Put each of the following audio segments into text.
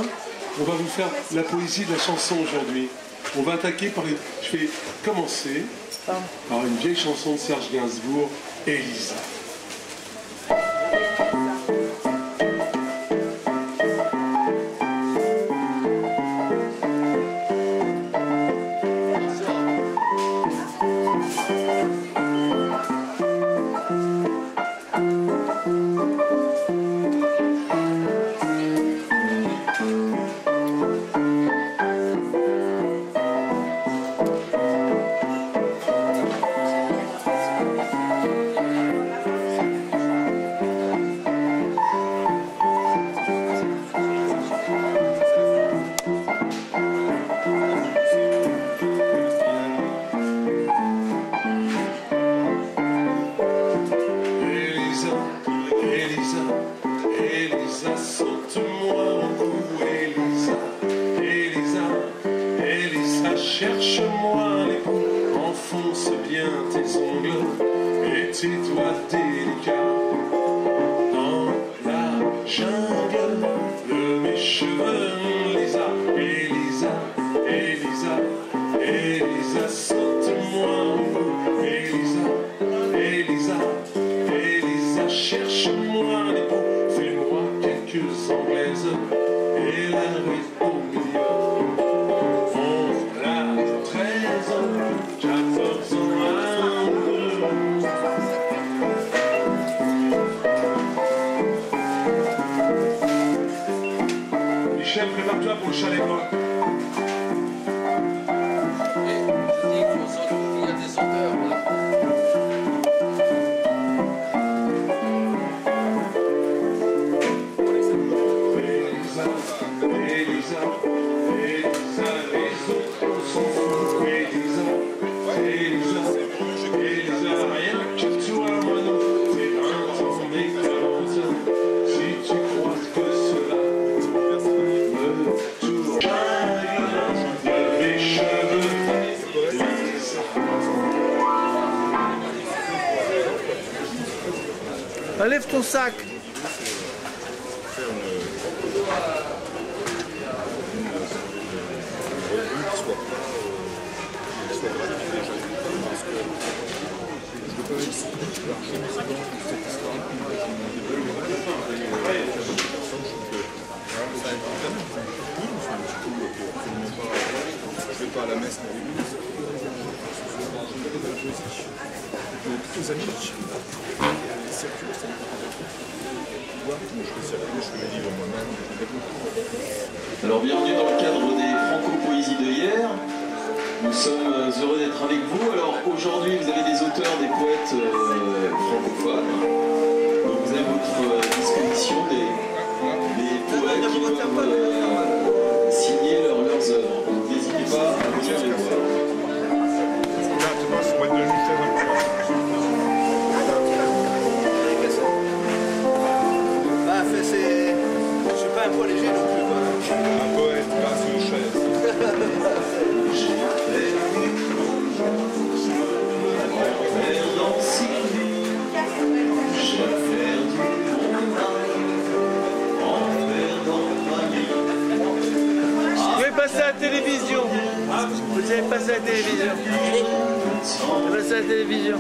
Elisa, on va vous faire la poésie de la chanson aujourd'hui. On va attaquer par une... Je vais commencer par une vieille chanson de Serge Gainsbourg, Elisa. Elisa, saute-moi au cou, Elisa, Elisa, Elisa, cherche-moi les coups, enfonce bien tes ongles et tes doigts délicats dans la jungle de mes cheveux, Elisa, Elisa, Elisa, Elisa, saute-moi au cou, Elisa, Elisa, Elisa, cherche-moi les coups. Fais-moi quelques anglaises et la rue au milieu. 11, là, 13 ans, 14 ans, 22. Michel, prépare-toi pour le chalet quoi. Il y a des auteurs là. Enlève ton sac. Je vais pas à la messe, mais à l'église. Aux amis, Alors bienvenue dans le cadre des Franco-Poésies de hier. Nous sommes heureux d'être avec vous. Alors aujourd'hui vous avez des auteurs, des poètes francophones. Donc vous avez à votre disposition des poètes qui peuvent signer leurs œuvres. Donc n'hésitez pas à venir les voir. Je suis pas un poids léger non plus. un poète grâce aux chaises. Vous avez passé à la télévision. Vous avez passé à la télévision. Vous avez passé à la télévision.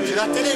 J'ai la télé.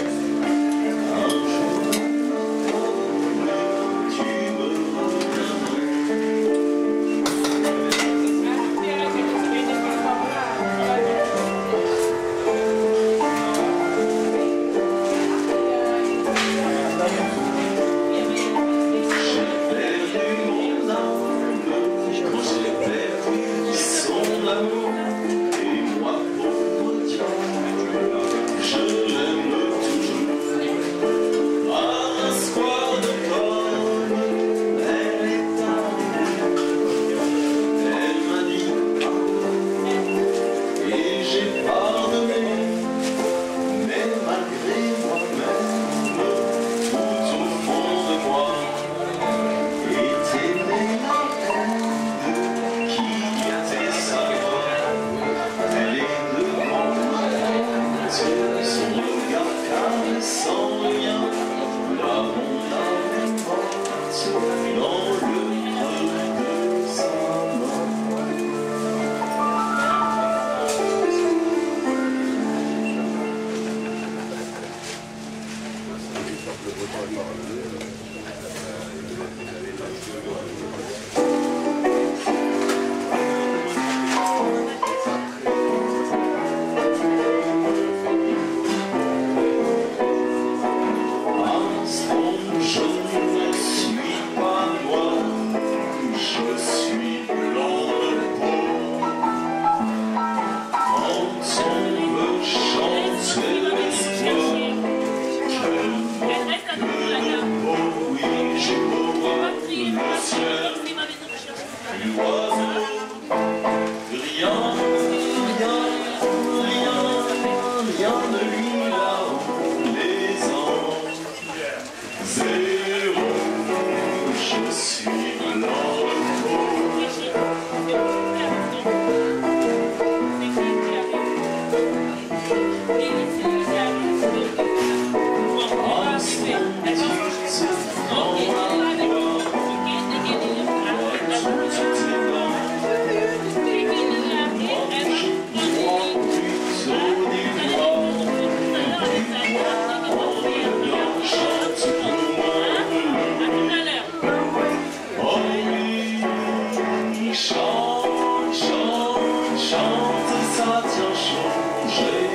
tiens changer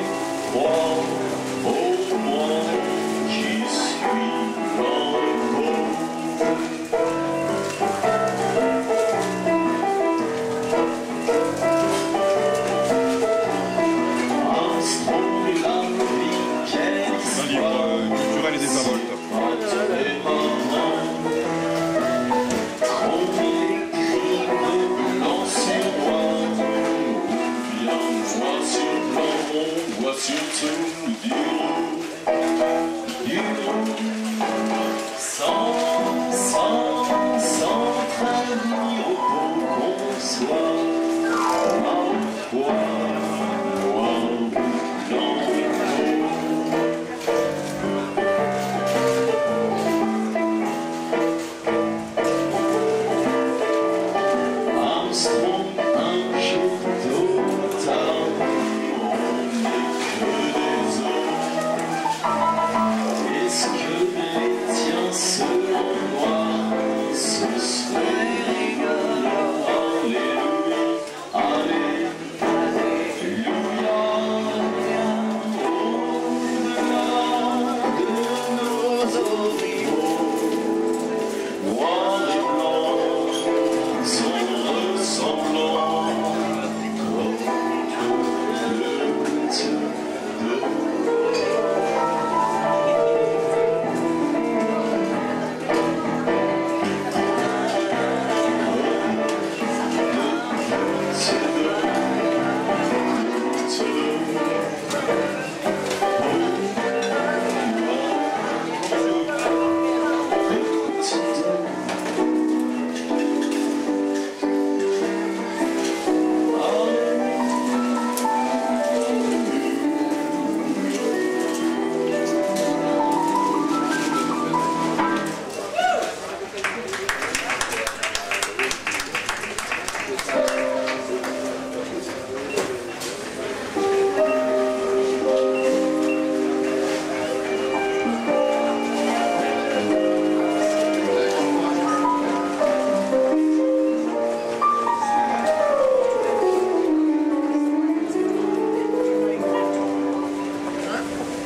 froid au moi qui suis dans le beau. Armstrong et la vie, quelle Un livre culturel et désinvolte. Surtout du sans trahir au beau qu'on soit, parfois noir dans le dos. Armstrong, un jour tôt ou tard, est-ce que les tiens selon moi ce serait rigolo? Alléluia, Alléluia, au-delà de nos horizons, noir et blanc sont ressemblants comme deux gouttes d'eau.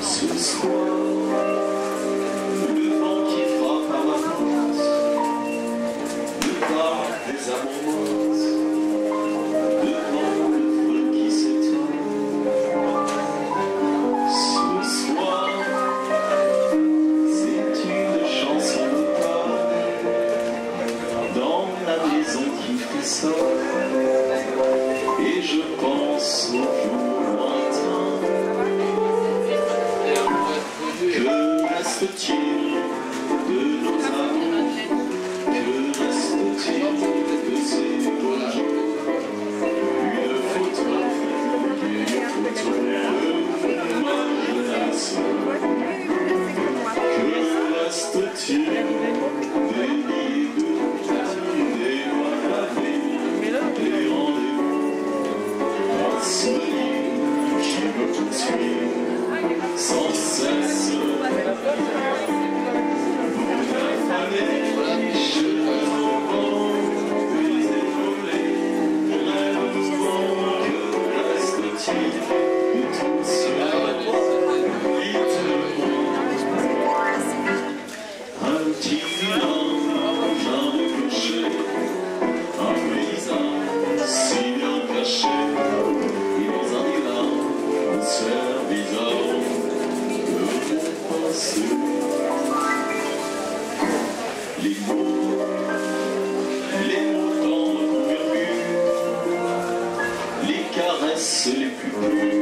Ce soir, le vent qui frappe à ma porte me parle des amours, devant le feu qui s'éteint. Ce soir, c'est une chanson de Paul dans la maison qui frissonne, et je pense au jour lointain. Que reste-t-il de nos amours? Que reste-t-il de ces beaux jours? Une photographie, une photo de ma jeunesse. Que reste-t-il des lits de des maladie, des rendez-vous? Un souvenir qui me poursuit sans cesse. Vous affalez les cheveux au vent, puis évolez, rêve au vent. Que reste-t-il de tout cela? Dites-moi. Un petit village, un clocher, un paysage si bien caché, et dans un village, un ciel bizarre. Les mots tendres qu'on murmure, les caresses les plus pures.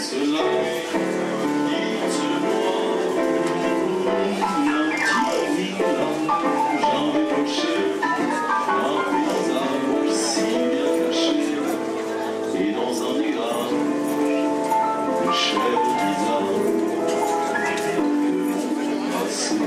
Cela, dites-moi, un petit village, j'avais coché, un paysage si bien caché, et dans un nuage, de chèvres bizarres, de mon passé.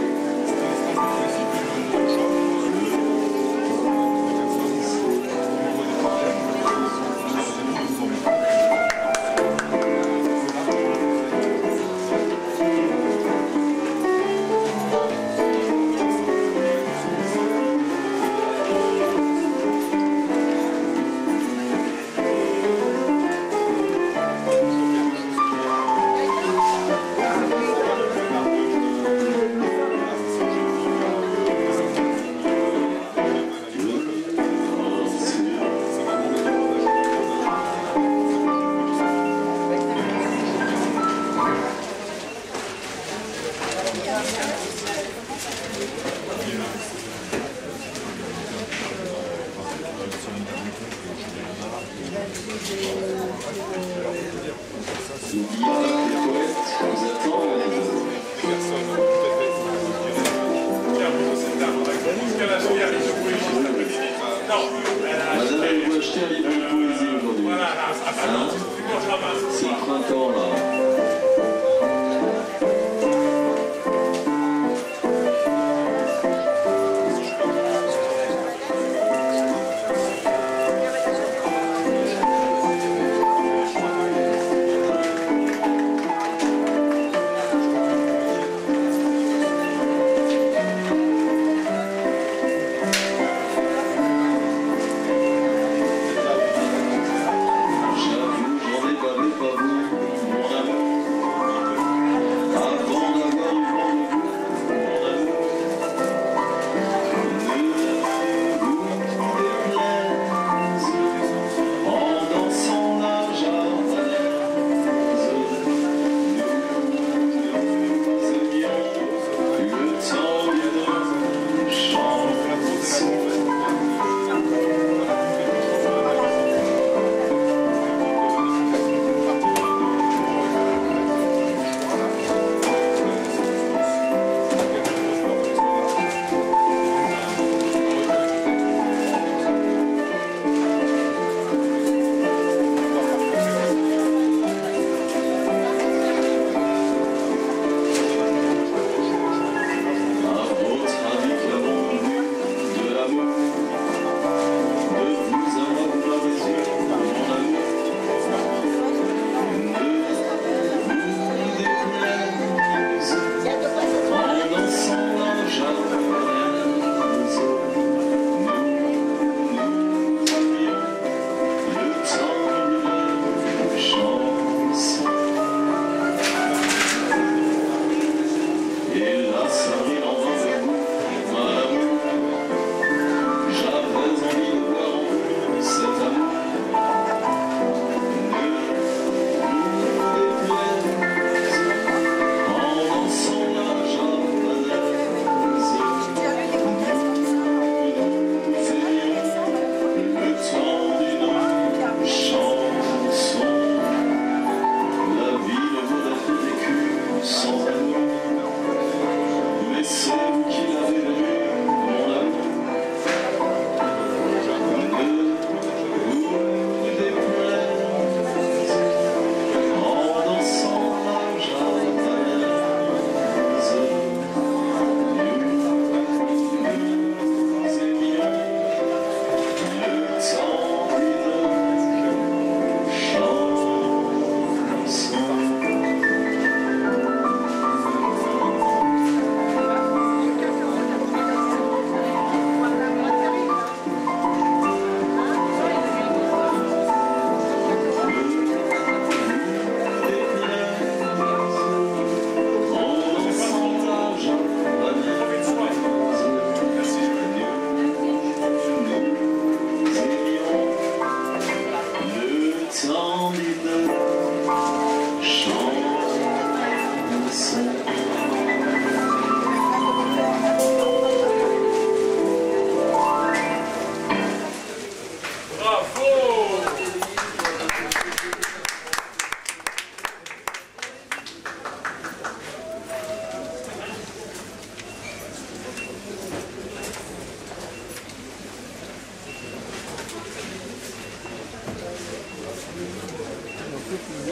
C'est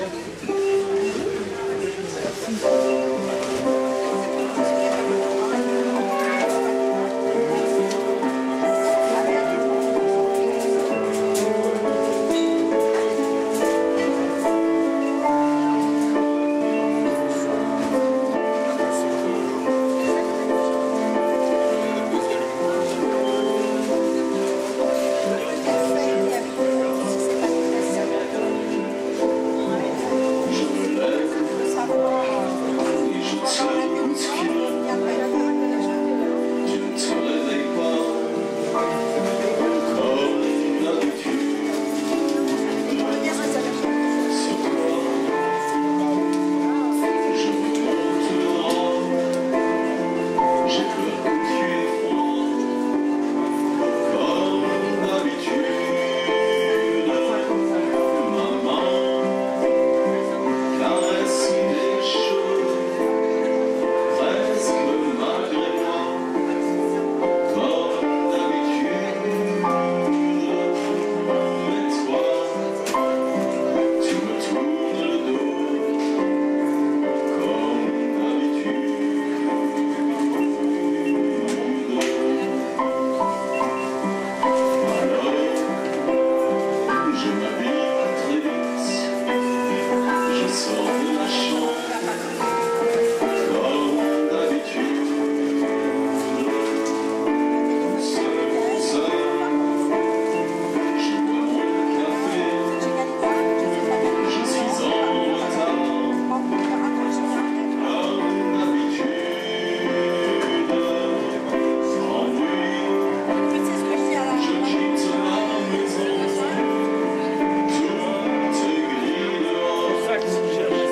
ça que tu cherches.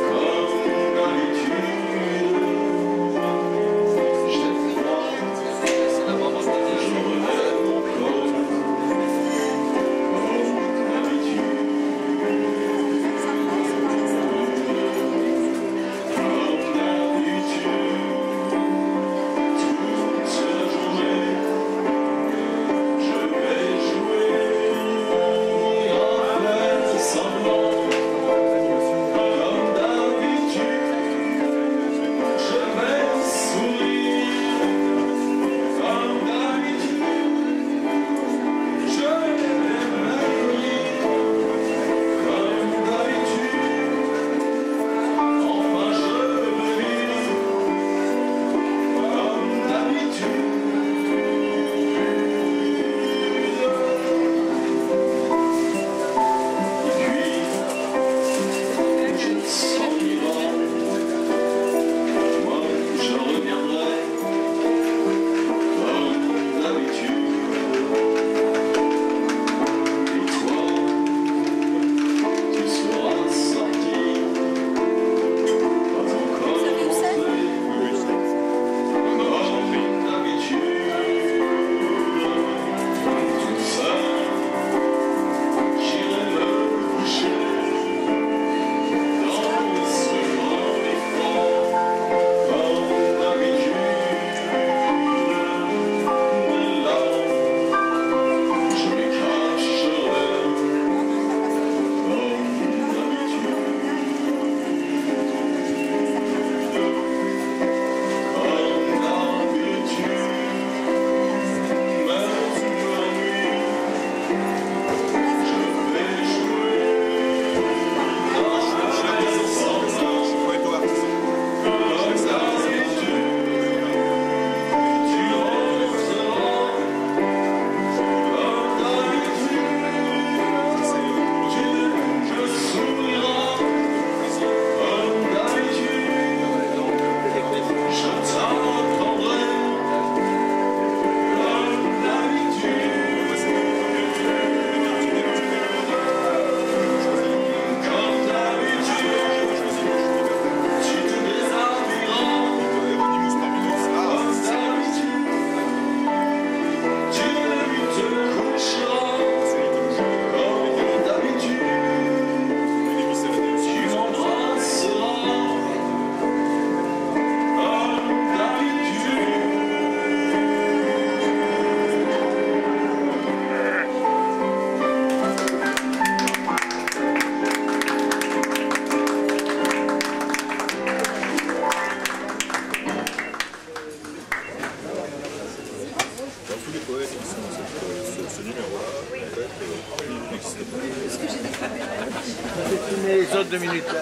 minutes là.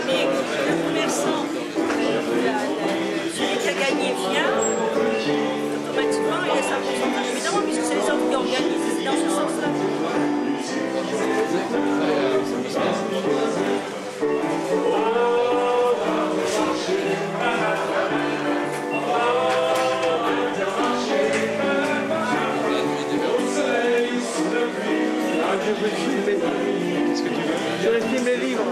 Mais le commerçant, celui qui a gagné vient, automatiquement il laisse un pourcentage. Évidemment, puisque c'est les autres qui organisent, c'est dans ce sens-là. Qu'est-ce que tu veux? Je vais filmer les livres.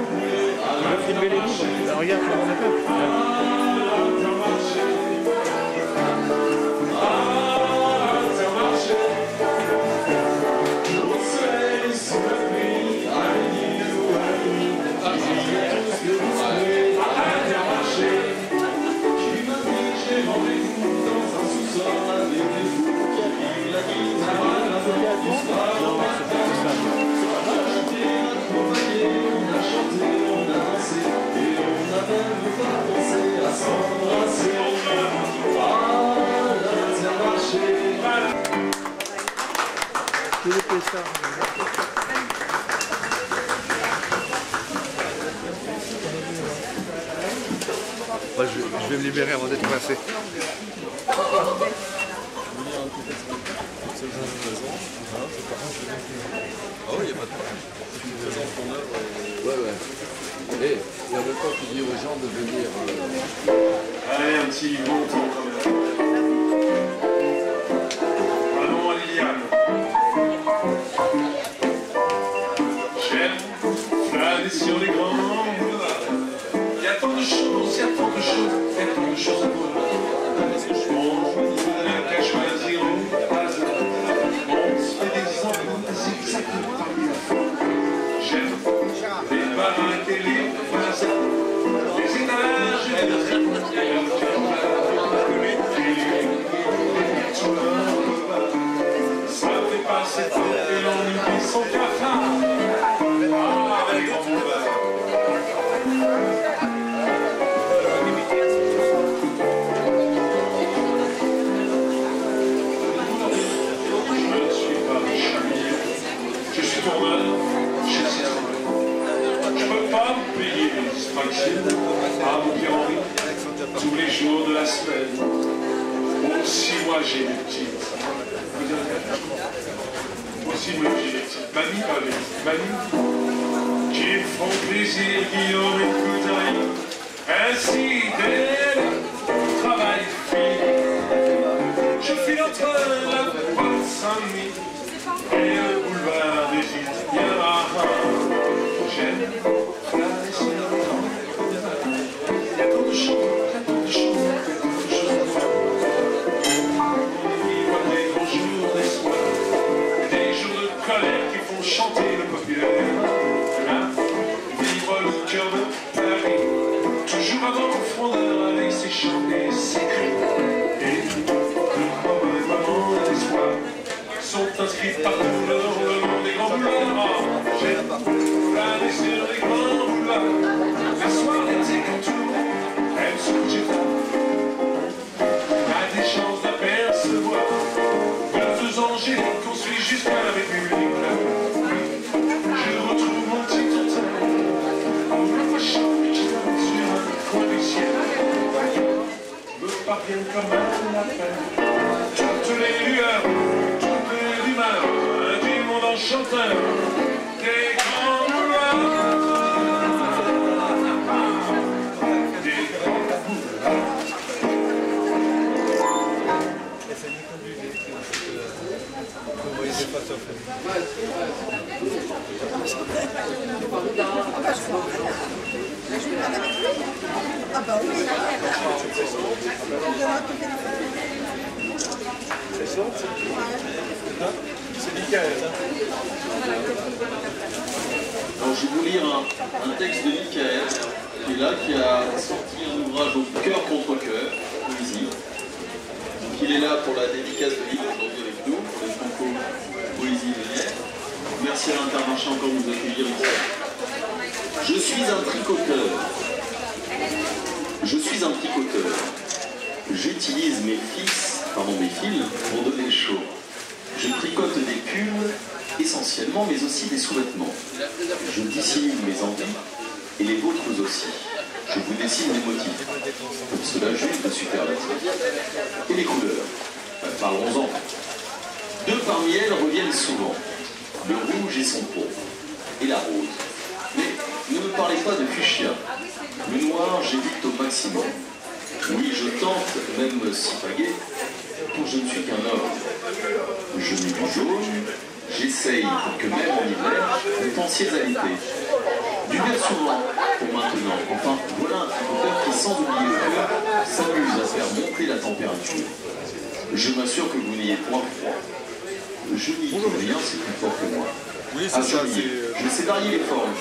Je vais filmer les livres. Ben, regarde comment on a fait. Moi, je vais me libérer avant d'être coincé. Ah oui, il n'y a pas de problème. Tu me présentes ton œuvre. Ouais. Et en même temps, tu dis aux gens de venir. Allez, un petit bon temps quand même. Allons à Liliane. J'aime flâner sur les grands boulevards. Il y a tant de choses, il y a tant de choses, il y a tant de choses à voir. On n'a qu'à choisir au hasard. On se fait des exemples zigzags parmi la foule. J'aime les baraques et les façades, les étages et les ça fait passer le temps et l'on oublie son cafard. Ah, les grands boulevards. Je suis tourneur, je ne peux pas me payer les distractions à mon Pierre-Henri tous les jours de la semaine. Aussi, moi j'ai des petites. Aussi, moi j'ai des petites mamies qui me font plaisir, qui ont une couteille. Ainsi, dès le travail fini, je file entre la porte Saint-Denis et le boulevard des Italiens. J'aime flâner sur le temps. Il y a tant de choses, il y a tant de choses, il y a tant de choses à faire. Il y a des grands jours d'espoir, des jours de colère qui font chanter le populaire. Là, vivre le cœur de Paris, toujours avant le frondeur avec ses chants et ses cris. Et de mauvais moments d'espoir sont inscrits partout le long des grands boulevards. J'aime flâner sur les grands boulevards. La soirée, c'est quand tout le monde aime se coucher tard. A des chances d'apercevoir deux angéliques qu'on suit jusqu'à la République. Je retrouve mon petit tonton, le machin qui donne sur un coin du ciel. Me parviennent comme un appel. Toutes les lueurs, toutes les rumeurs du monde enchanteur, des grands boulevards. Des grands boulevards. C'est Michael. Alors, je vais vous lire un texte de Michael, qui est là, qui a sorti un ouvrage au cœur contre cœur, poésie. Donc, il est là pour la dédicace de livre aujourd'hui avec nous, pour les Franco Poésie de Lierre. Merci à l'Intermarché encore de nous accueillir ici. Je suis un tricoteur. Je suis un tricoteur. J'utilise mes fils pour donner chaud. Je tricote des pulls essentiellement, mais aussi des sous-vêtements. Je dissimule mes envies et les vôtres aussi. Je vous dessine les motifs. Pour cela, juste de superlatifs. Et les couleurs. Parlons-en. Deux parmi elles reviennent souvent. Le rouge et son pourpre. Et la rose. Mais ne me parlez pas de fuchsia. Le noir, j'évite au maximum. Oui, je tente, même si pagué, pour je ne suis qu'un homme. Je mets du jaune, j'essaye pour que même en hiver, vous pensiez à l'été. Du vert souvent, pour maintenant. Enfin, voilà un tricoteur qui, sans oublier le cœur, s'amuse à faire monter la température. Je m'assure que vous n'ayez point froid. Je n'y trouve rien, c'est plus fort que moi. Oui, c'est ça, Je sais varier les formes.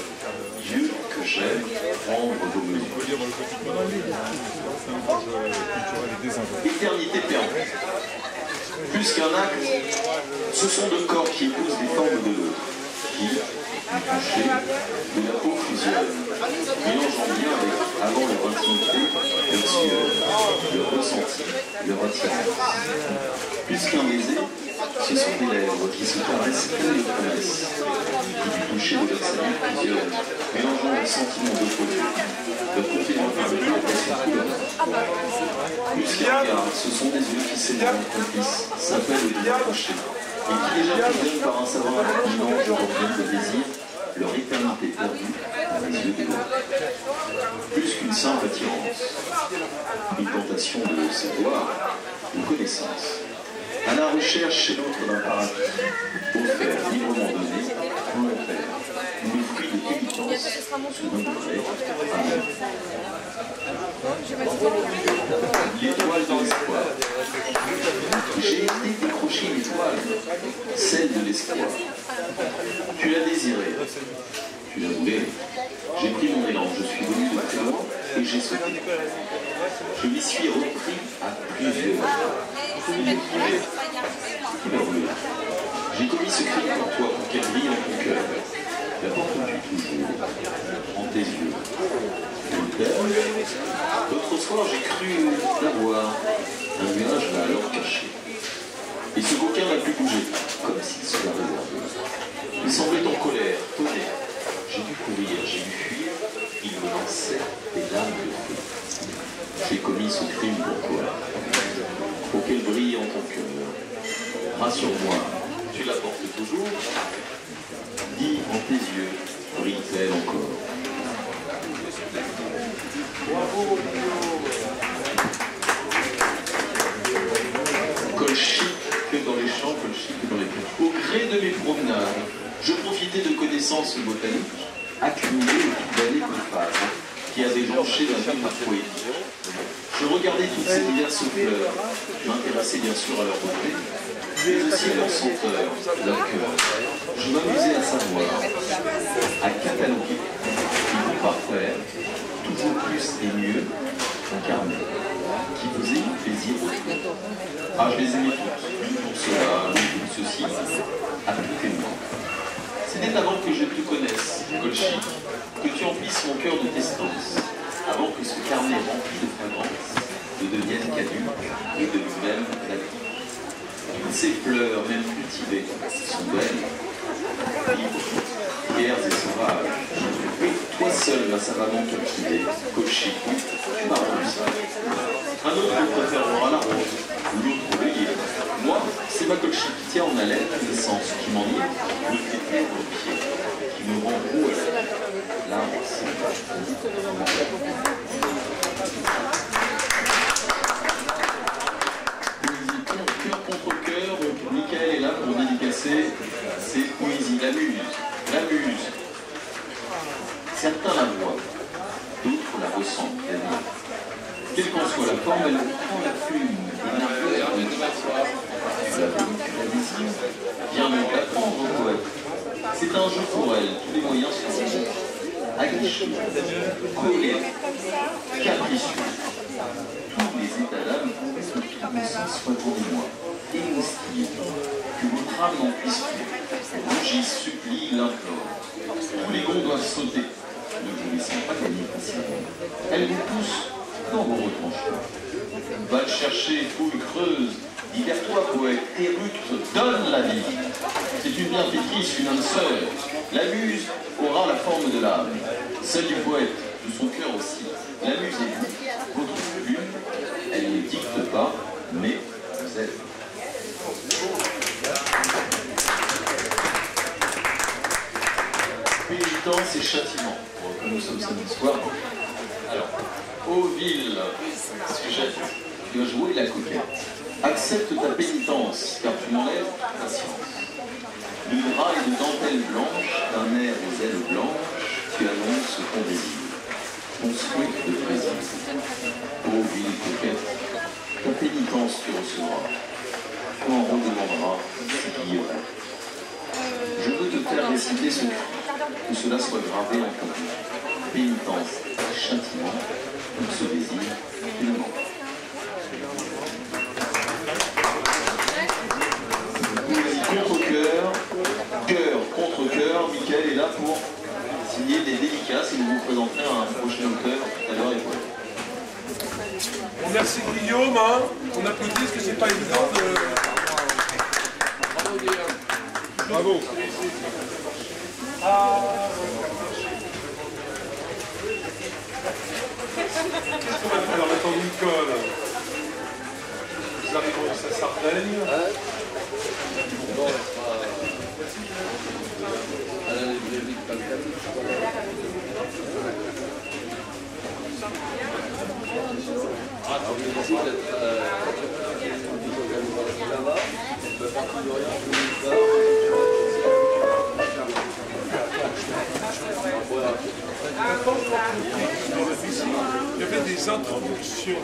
Dieu que j'aime prendre vos mesures. Éternité perdue. Plus qu'un acte, ce sont deux corps qui épousent les formes de l'autre, qui, du toucher, de la peau fusionnent, mélangeant bien avec, avant leur intimité, leur sueur, leur ressenti, leur attirance. Plus qu'un baiser, ce sont des lèvres qui se caressent comme les promesses, qui du toucher de leur salut fusionnent, mélangeant leurs sentiments d'opposés, leur complémentarité avec la couleur. Plus qu'un regard, ce sont des yeux qui s'éloignent complices, s'appellent de rapprocher, et qui déjà fusionnent par un savant mélange d'orgueil de désir, leur éternité perdue dans les yeux de l'autre. Plus qu'une simple attirance, une tentation de savoir, de connaissance. À la recherche chez l'autre d'un paradis, offert, librement donné, volontaire, une fruit de pénitence, l'étoile de l'espoir. J'ai été décrocher l'étoile, celle de l'espoir. Tu l'as désirée, tu l'as voulu. J'ai pris mon élan, je suis venu de très loin et j'ai sauté. Je m'y suis repris à plusieurs. J'ai commis ce crime pour toi, pour qu'elle brille en ton cœur. La portes-tu toujours, en tes yeux. L'autre soir, j'ai cru l'avoir. Un nuage m'a alors caché. Et ce bouquin n'a plus bougé, comme s'il se l'avait réservé. Il semblait en colère, tonnerre. J'ai dû courir, j'ai dû fuir. Il me lançait des larmes de feu. J'ai commis ce crime pour toi, pour qu'elle brille en ton cœur. Rassure-moi, tu la portes toujours. Dis en tes yeux, brille-t-elle encore? Col chic que dans les champs, col chic que dans les plaines. Au gré de mes promenades, je profitais de connaissances botaniques accumulées au fil d'années colphase, qui avaient jonché d'un film poétique. Je regardais toutes ces diverses fleurs, m'intéressais bien sûr à leur beauté, mais aussi à leur senteur, leur cœur. Je m'amusais à savoir, à cataloguer, qui vont parfaire, toujours plus et mieux, incarner, qui faisaient plaisir aux autres. Ah, je les aimais toutes, l'une pour cela, l'une pour ceci, à tout témoin. C'était avant que je te connaisse, Colchi, que tu emplisses mon cœur de testance, avant que ce carnet rempli de fragrance ne devienne caduque et de lui-même la vie. Toutes ces fleurs, même cultivées, sont belles, libres, fières et sauvages. Et toi seul l'as savamment cultivée, Colchi, tu m'as rendu ça. Un autre préférera la rose, l'autre l'œillet. Moi, c'est ma Colchi qui tient en haleine l'essence, qui m'enivre, le tété au pied, qui me rend beau à l'arbre aussi. Cœur contre cœur, Michael est là pour dédicacer ses poésies, la muse. Certains la voient, d'autres la ressentent, la vivent. Quelle qu'en soit la forme, elle prend la plume et l'arrière de la désir, vient donc la prendre au poète. C'est un jeu pour elle, tous les moyens sont bons, aguichés, collés, capricieux. Tous les états d'âme sont tout le sens moi, émoustillés, que votre âme n'en puisse plus. Rougisse, supplie, l'implore. Tous les gonds doivent sauter. Ne vous laissez pas gagner facilement. Elle vous pousse dans vos retranchements. Va le chercher, fouille creuse, Libère-toi, poète, éructe, donne la vie. C'est une bienfaitrice, une âme sœur. La muse aura la forme de l'âme, celle du poète, de son cœur aussi. La muse est vous, votre plume, elle ne dicte pas, mais vous aide. Pénitence et châtiment, comme nous sommes samedi soir. Alors, ô ville sujette, tu dois jouer la coquette. Accepte ta pénitence, car tu m'enlèves ta patience. De drap et de dentelle blanche, d'un air aux ailes blanches, tu annonces ton désir, ton souhait de plaisir. Ô ville coquette, ta pénitence tu recevras, tu en redemandera ce qui y aura. Je veux te faire réciter ce cri, que cela soit gravé en ton cœur. Pénitence, châtiment, pour ce désir, finalement. Contre-cœur, cœur contre cœur, Mickaël est là pour signer des dédicaces et nous vous présenterez un prochain auteur tout à l'heure. Bon, merci Guillaume, hein. On applaudit parce que c'est pas évident de... Bravo Guillaume. Bravo. Qu'est-ce qu'on va faire maintenant, Nicole? Nous arrivons à sa Sardaigne. Bon, à la librairie de Calcane. Ah, tu veux essayer d'être là-bas, on peut pas tout rien sur il y avait des introductions.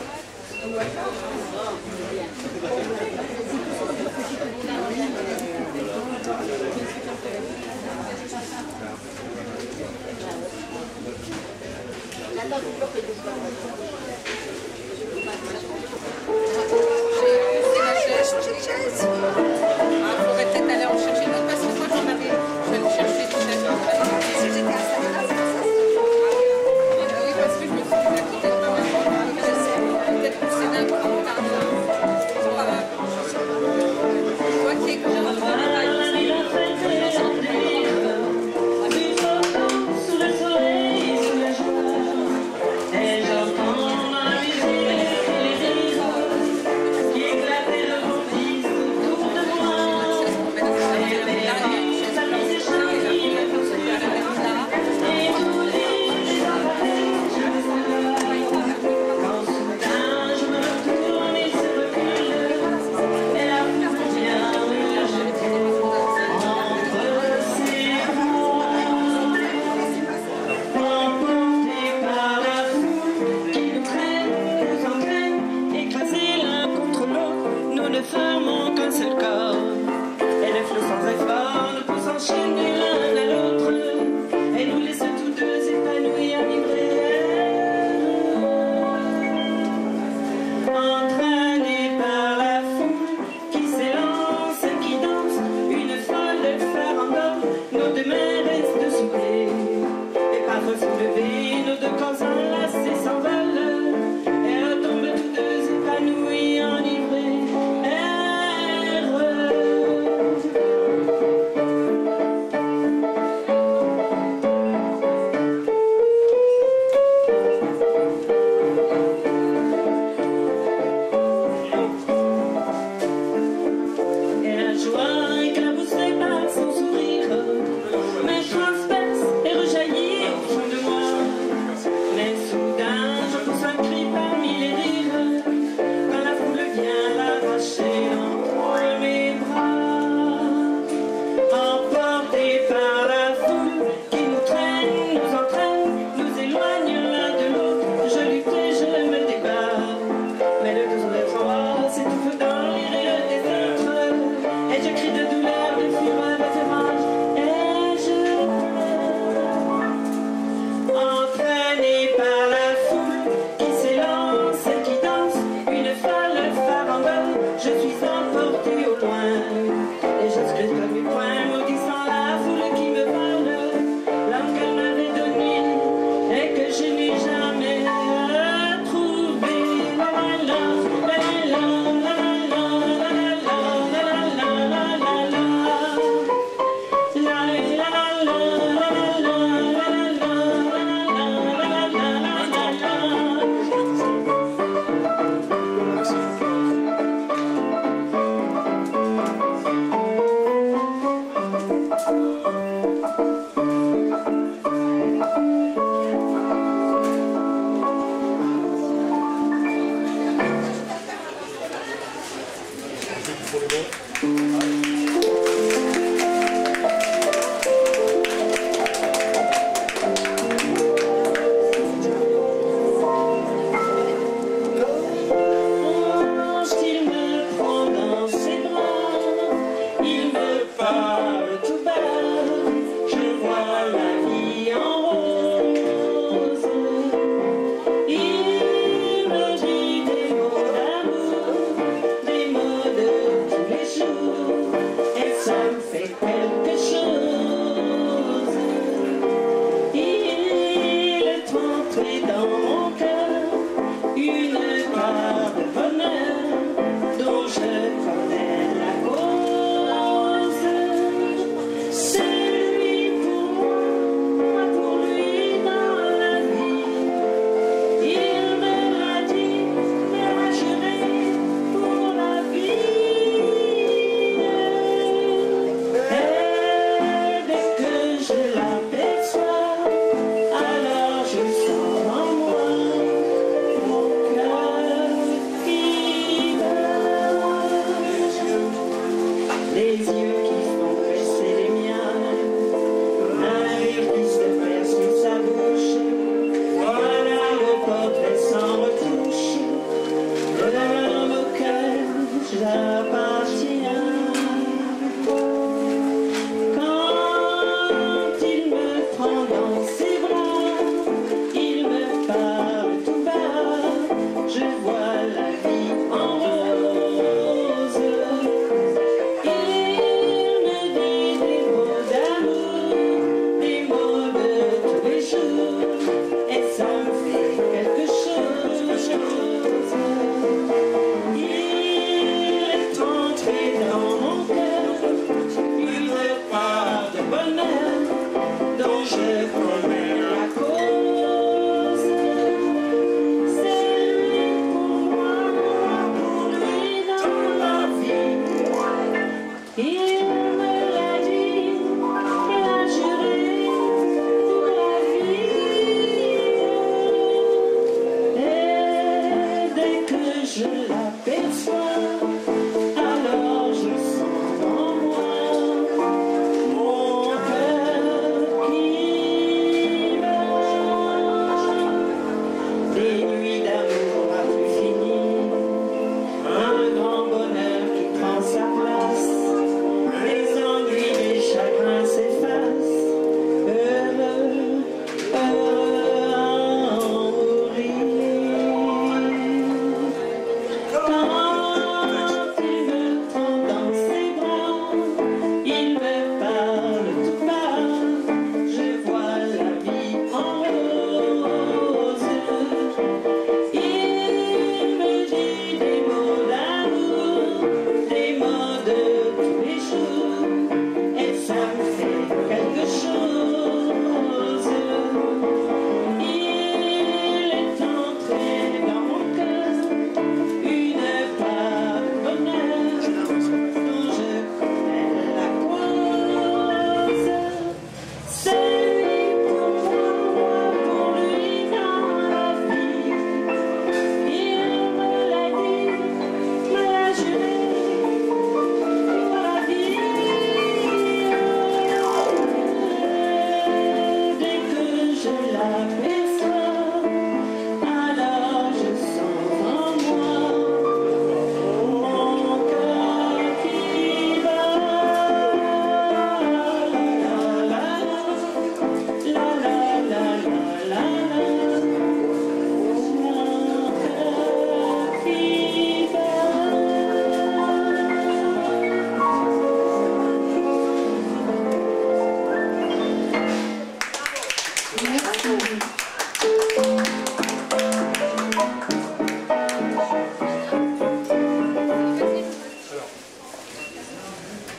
Transperce et rejaillit au fond de moi.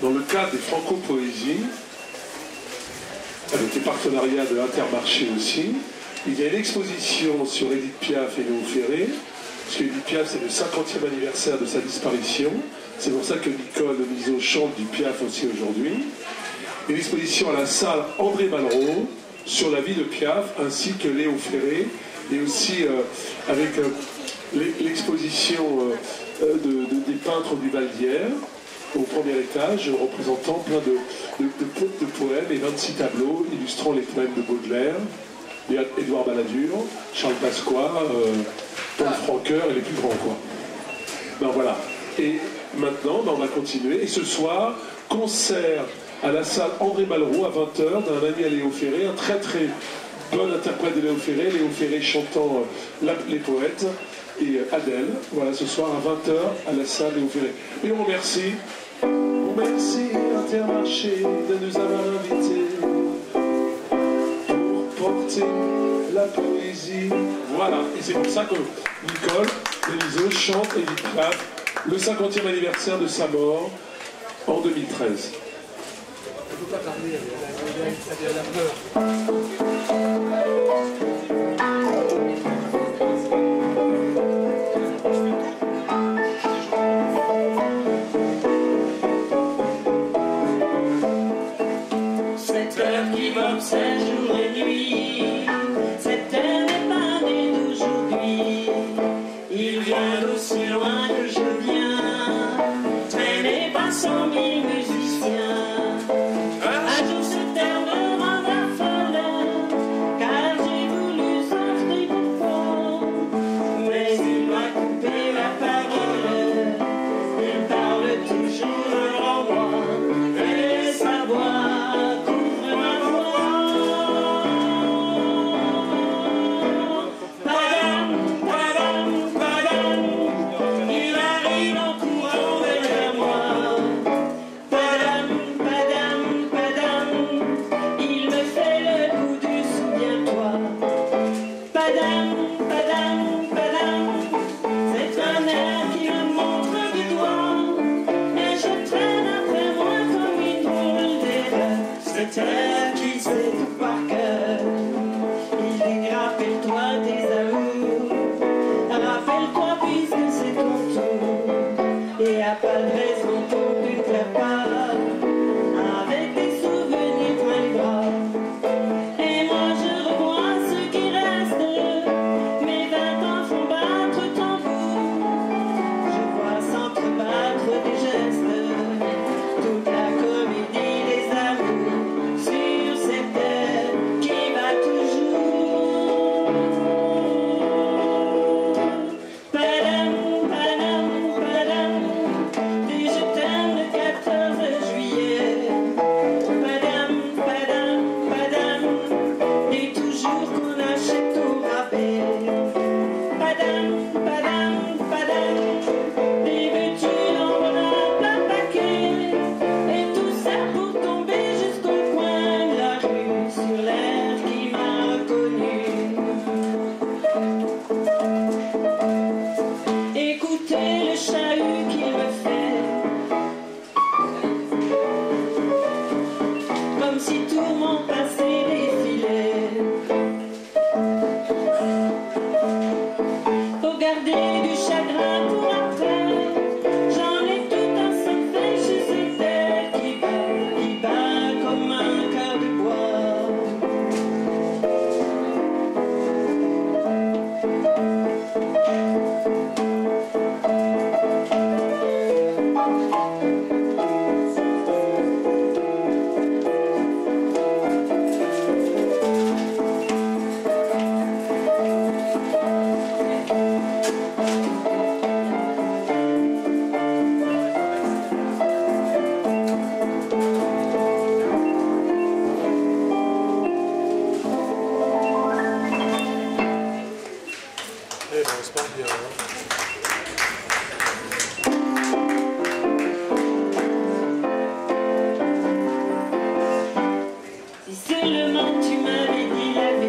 Dans le cadre des Franco-Poésies, avec les partenariats de Intermarché aussi, il y a une exposition sur Édith Piaf et Léo Ferré, parce qu'Édith Piaf, c'est le 50e anniversaire de sa disparition. C'est pour ça que Nicole Miseau chante du Piaf aussi aujourd'hui. Une exposition à la salle André Malraux sur la vie de Piaf, ainsi que Léo Ferré, et aussi avec l'exposition des peintres du Val d'Hier, au premier étage, représentant plein de poèmes et 26 tableaux illustrant les poèmes de Baudelaire, Édouard Balladur, Charles Pasqua, Paul Francoeur et les plus grands, quoi. Ben voilà. Et maintenant, ben on va continuer. Et ce soir, concert à la salle André Malraux à 20h d'un ami à Léo Ferré, un très très bon interprète de Léo Ferré chantant les poètes, et Adèle, voilà, ce soir à 20h à la salle Léo Ferré. Et on remercie Intermarché de nous avoir invités pour porter la poésie. Voilà, et c'est pour ça que Nicole Denisot chante Édith Piaf, le 50e anniversaire de sa mort en 2013. Elle ne peut pas parler, elle a peur. Cette heure qui m'obsède jour et nuit, cette heure n'est pas née d'aujourd'hui. Il vient d'aussi loin que je viens, traîné par 100 000 musiciens. Un jour cette terre me rendra folle, car j'ai voulu sortir pourquoi. Mais il m'a coupé la parole, il parle toujours en moi, et sa voix couvre ma voix. Padam, padam, padam, il arrive en courant derrière moi. Padam, padam, padam, il me fait le coup du souviens-toi. Padam, padam, padam, c'est un air qui me montre du doigt, et je traîne après moi comme une drôle d'erreur. Cet air qui sait tout par cœur, il dit rappelle-toi tes amours, rappelle-toi puisque c'est ton tour, et à pas de raison pour que tu ne pleures pas, avec des souvenirs plein les bras. Et moi je revois ce qui reste, mes 20 ans font battre tambour. Je vois s'entrebattre des gestes, toute la comédie des amours, sur cette terre qui va toujours. Padam, padam, padam, des je t'aime le 14 juillet. Padam, padam, padam, des toujours qu'on achète au rabais. Padam, padam, padam, des veux-tu en voilà plein paquet. Et tout ça pour tomber jusqu'au coin de la rue, sur l'air qui m'a reconnu. Écoutez le chahut qu'il me fait, comme si tout mon passé défilait. Faut garder du chagrin pour après, j'en ai tout un secret chez ces terres qui bat comme un cœur de bois. Eh ben, on se porte bien, hein. Si seulement tu m'avais dit la vérité.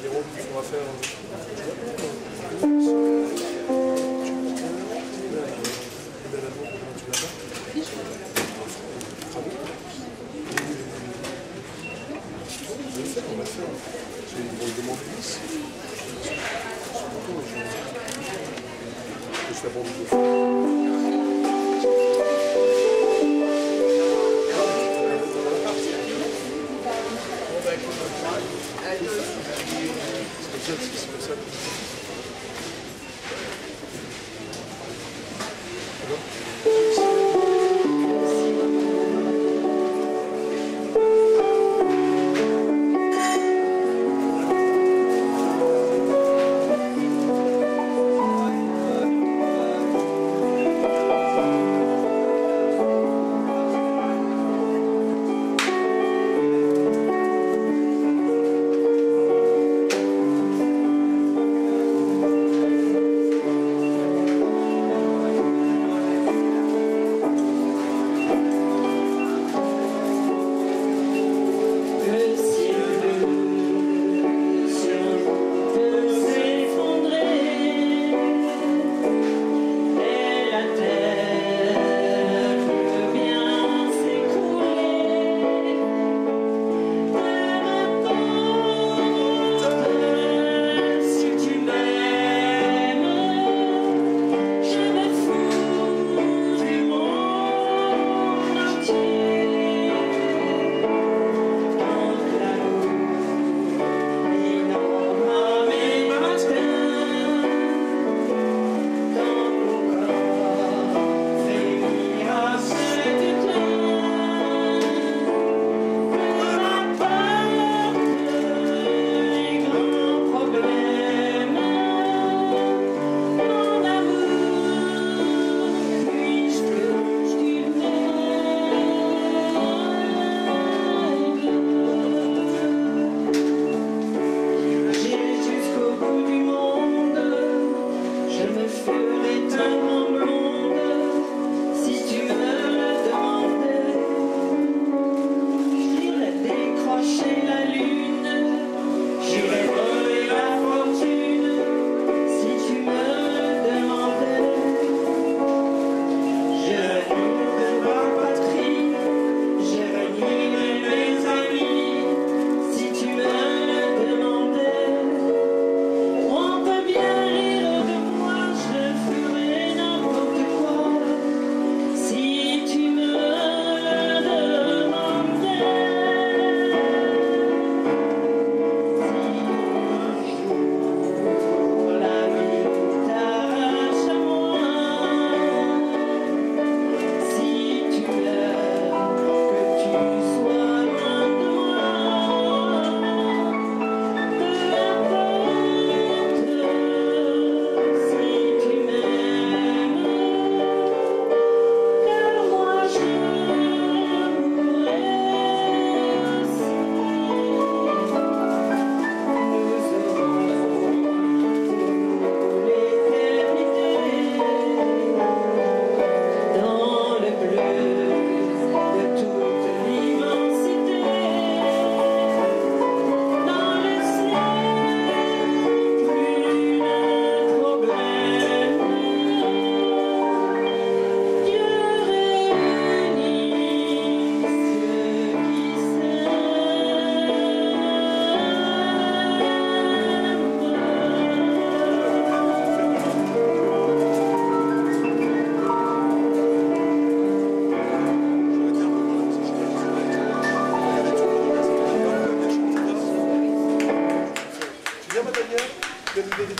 On va faire... On va faire. Ils vont me demander 10. Je suis abandonné de faire. C'est comme ça.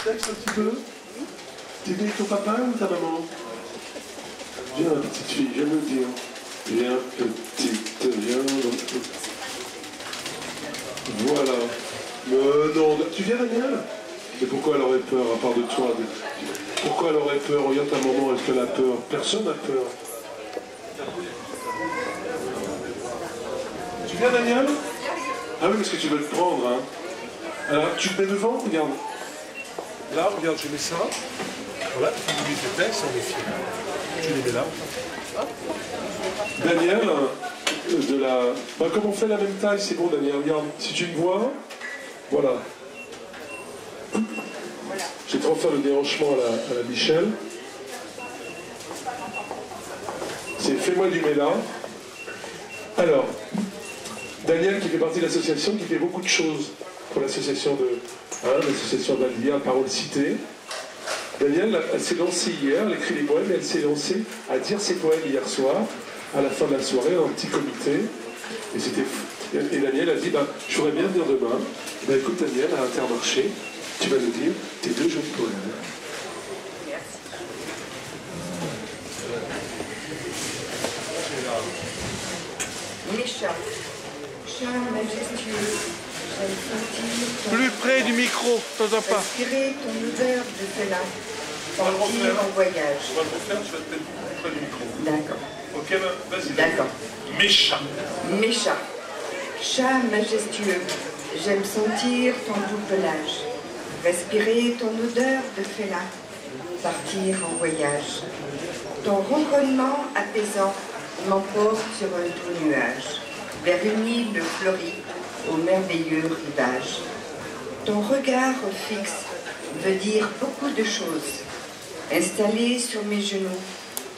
texte un petit peu? T'aimes ton papa ou ta maman? Viens, petite fille, j'aime le dire. Viens, petite, viens. Voilà. Non, tu viens, Daniel? Et pourquoi elle aurait peur, à part de toi? Pourquoi elle aurait peur? Regarde ta maman, est-ce qu'elle a peur? Personne n'a peur. Tu viens, Daniel? Ah oui, parce que tu veux le prendre, hein. Alors, tu te mets devant, regarde. Là, regarde, je mets ça. Voilà, tu mets tes textes, on est fiers. Tu les mets là. Daniel, de la... Bah, comme on fait la même taille, c'est bon, Daniel. Regarde, si tu me vois, voilà. encore faire le déhanchement à la Michel. C'est Fais-moi du mélange. Alors, Daniel qui fait partie de l'association, qui fait beaucoup de choses pour l'association l'association d'Alvia, Parole Cité. Daniel, elle s'est lancée hier, elle écrit des poèmes, et elle s'est lancée à dire ses poèmes hier soir, à la fin de la soirée, dans un petit comité. Et Daniel a dit, je voudrais bien venir demain. Écoute Daniel, à Intermarché, tu vas nous dire tes 2 jolis poèmes. Mes chats, chats majestueux, j'aime sentir Plus près du micro, t'entends pas. respirer ton odeur de félin, partir en voyage. On va le refaire, tu vas te mettre plus près du micro. D'accord. Ok, vas-y. D'accord. Mes chats. Mes chats, chats majestueux, j'aime sentir ton doux pelage, respirer ton odeur de félin, partir en voyage. Ton ronronnement apaisant m'emporte sur un doux nuage, vers une île fleurie, au merveilleux rivage. Ton regard fixe veut dire beaucoup de choses. Installé sur mes genoux,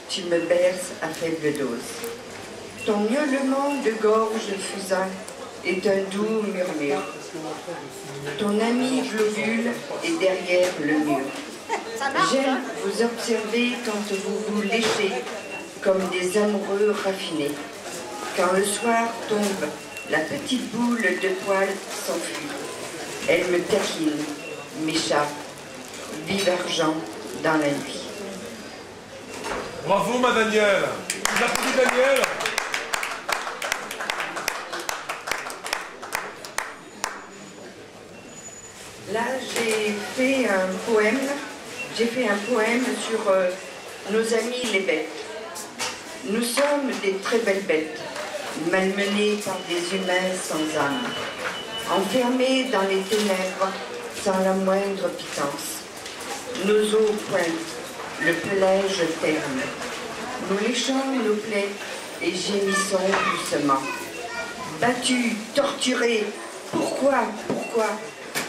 tu me berces à faible dose. Ton miaulement de gorge fusain est un doux murmure. Ton ami globule est derrière le mur. J'aime vous observer quand vous vous léchez comme des amoureux raffinés. Quand le soir tombe, la petite boule de poils s'enfuit. Elle me taquine, m'échappe, vive argent dans la nuit. Bravo ma Daniel. Vous applaudissez Daniel. Là, j'ai fait un poème sur nos amis les bêtes. Nous sommes des très belles bêtes, malmenées par des humains sans âme, enfermés dans les ténèbres sans la moindre pitance. Nos os pointent, le pelage terne. Nous léchons nos plaies et gémissons doucement. Battus, torturés, pourquoi?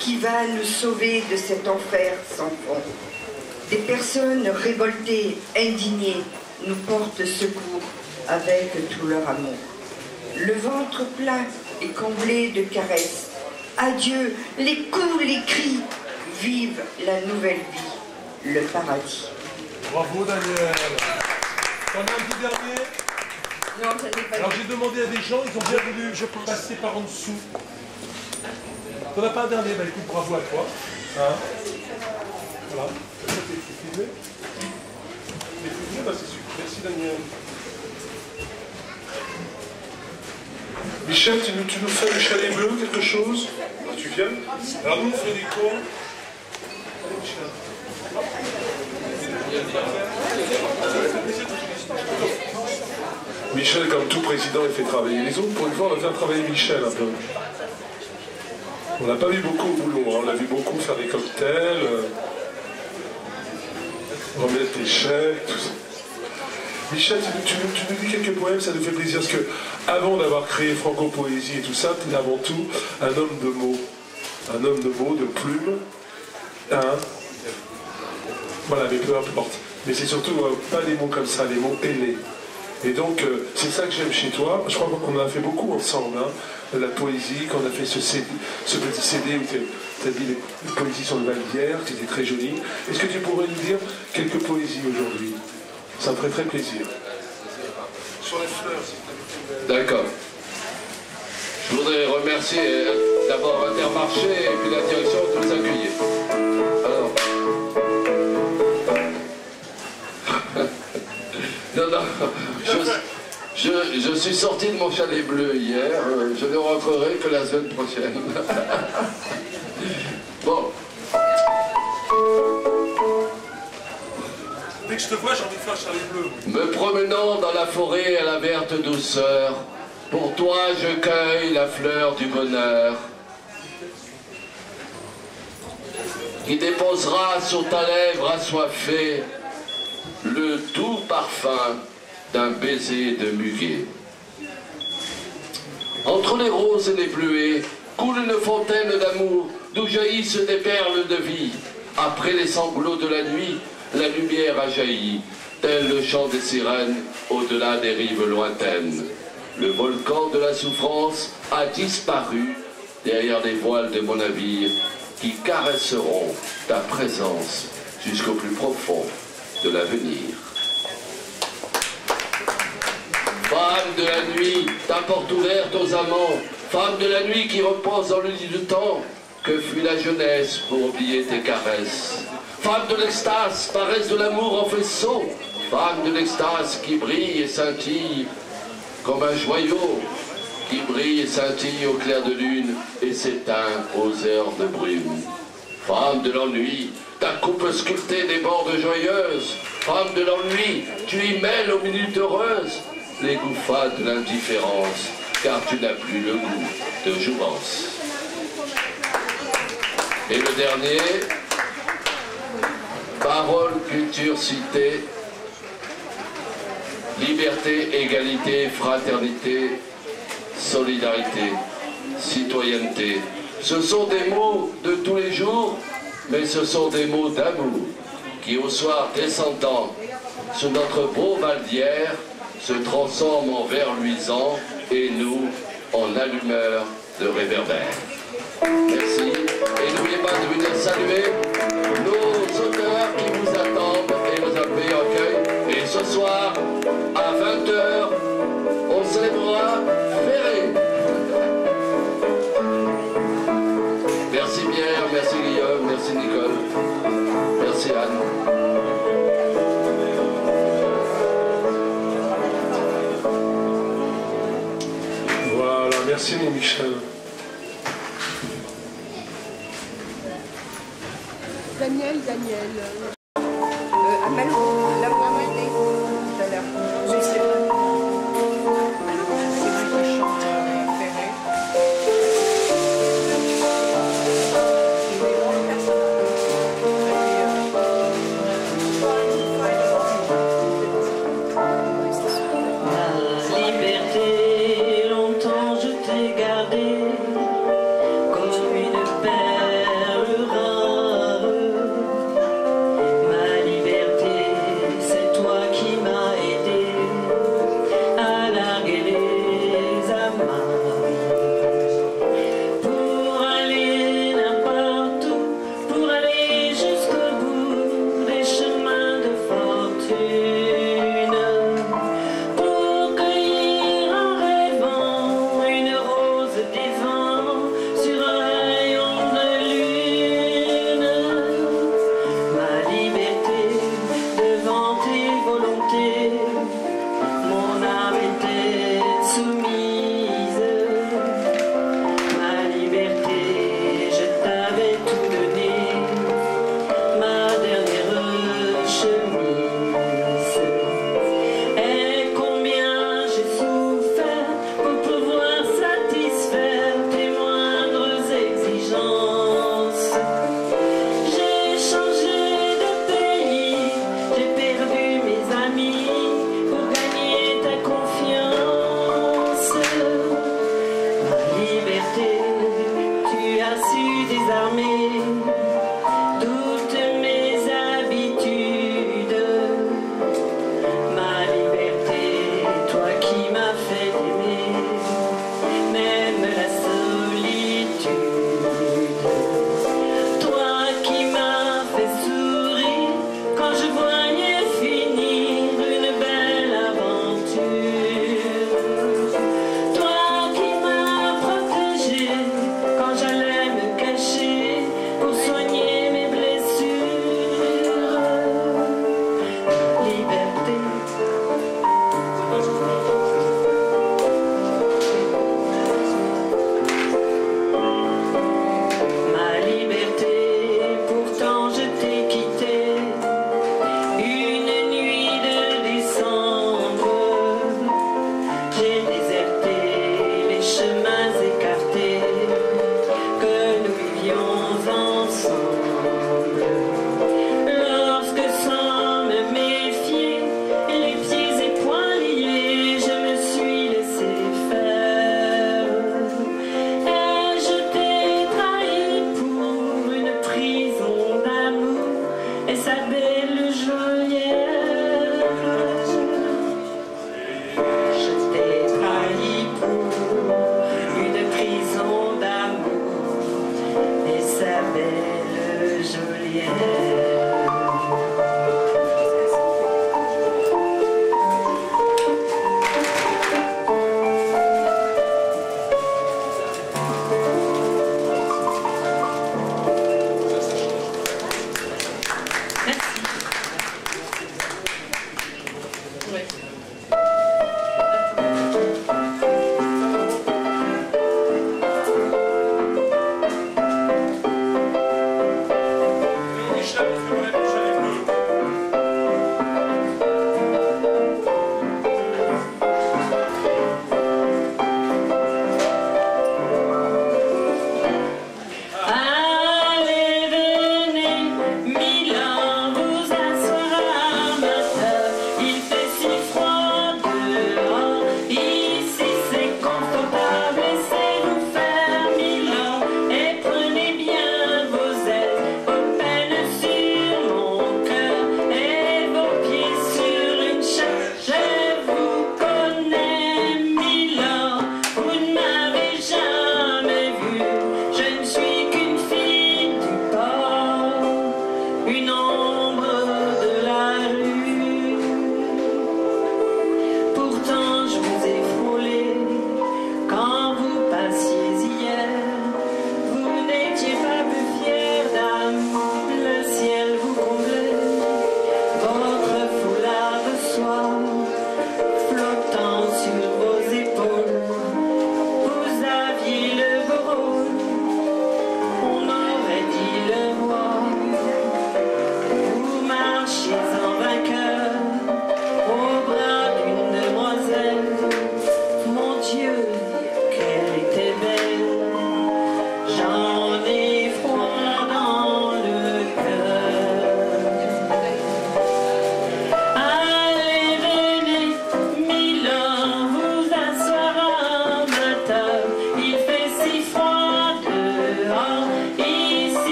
Qui va nous sauver de cet enfer sans fond? Des personnes révoltées, indignées, nous portent secours avec tout leur amour. Le ventre plein et comblé de caresses. Adieu, les coups, les cris. Vive la nouvelle vie, le paradis. Bravo Daniel. T'en as un petit dernier? Non, ça n'est pas. Alors j'ai demandé à des gens, ils ont bien voulu passer par en dessous. T'en as pas un dernier? Écoute, bravo à toi. Hein, voilà. T'es filmé? T'es filmé? C'est super. Merci Daniel. Michel, tu nous fais le chalet bleu, quelque chose? Tu viens? Alors nous, on fait des cons. Allez, Michel. Michel, comme tout président, il fait travailler les autres. Pour une fois, on va faire travailler Michel un peu. On l'a pas vu beaucoup au boulot, hein. On l'a vu beaucoup faire des cocktails, remettre des chèques, tout ça. Michel, tu nous dis quelques poèmes, ça nous fait plaisir, parce que avant d'avoir créé Franco Poésie et tout ça, tu es avant tout un homme de mots. Un homme de mots, de plumes. Hein? Voilà, mais peu importe. Mais c'est surtout pas des mots comme ça, des mots ailés. Et donc, c'est ça que j'aime chez toi. Je crois qu'on en a fait beaucoup ensemble, hein, de la poésie, qu'on a fait ce petit CD où tu as dit les poésies sur le Val-d'Hier, qui était très joli. Est-ce que tu pourrais nous dire quelques poésies aujourd'hui? Ça me ferait très plaisir. Sur les fleurs, s'il te plaît. D'accord. Je voudrais remercier d'abord Intermarché et puis la direction de nous accueillir. Alors. Non, je suis sorti de mon chalet bleu hier, je ne rentrerai que la semaine prochaine. Bon. Dès que je te vois, j'ai envie de faire un chalet bleu. Me promenant dans la forêt à la verte douceur, pour toi je cueille la fleur du bonheur, qui déposera sur ta lèvre assoiffée le doux parfum d'un baiser de muguet. Entre les roses et les bleuets coule une fontaine d'amour d'où jaillissent des perles de vie. Après les sanglots de la nuit, la lumière a jailli, tel le chant des sirènes au-delà des rives lointaines. Le volcan de la souffrance a disparu derrière les voiles de mon navire qui caresseront ta présence jusqu'au plus profond de l'avenir. Femme de la nuit, ta porte ouverte aux amants, femme de la nuit qui repose dans le lit du temps, que fut la jeunesse pour oublier tes caresses. Femme de l'extase, paresse de l'amour en faisceau, femme de l'extase qui brille et scintille comme un joyau, qui brille et scintille au clair de lune et s'éteint aux heures de brume. Femme de l'ennui, ta coupe sculptée des bordes joyeuses, femme de l'ennui, tu y mêles aux minutes heureuses les goûts fades de l'indifférence, car tu n'as plus le goût de jouvence. Et le dernier, parole, culture, cité, liberté, égalité, fraternité, solidarité, citoyenneté. Ce sont des mots de tous les jours, mais ce sont des mots d'amour qui, au soir descendant sur notre beau val d'hier, se transforment en verre luisant et nous en allumeurs de réverbères. Merci. Et n'oubliez pas de venir saluer nos auteurs qui vous attendent et vous accueillent en accueil. Et ce soir, à 20h, on célébrera Ferré. Merci Pierre, merci Guillaume, merci Nicole, merci Anne. Voilà, merci mon Michel. Daniel. À Malou, là où on était tout à l'heure. Je sais pas. C'est lui qui chante Ferré. Ma liberté, longtemps je t'ai gardée comme une perle rare. Ma liberté, c'est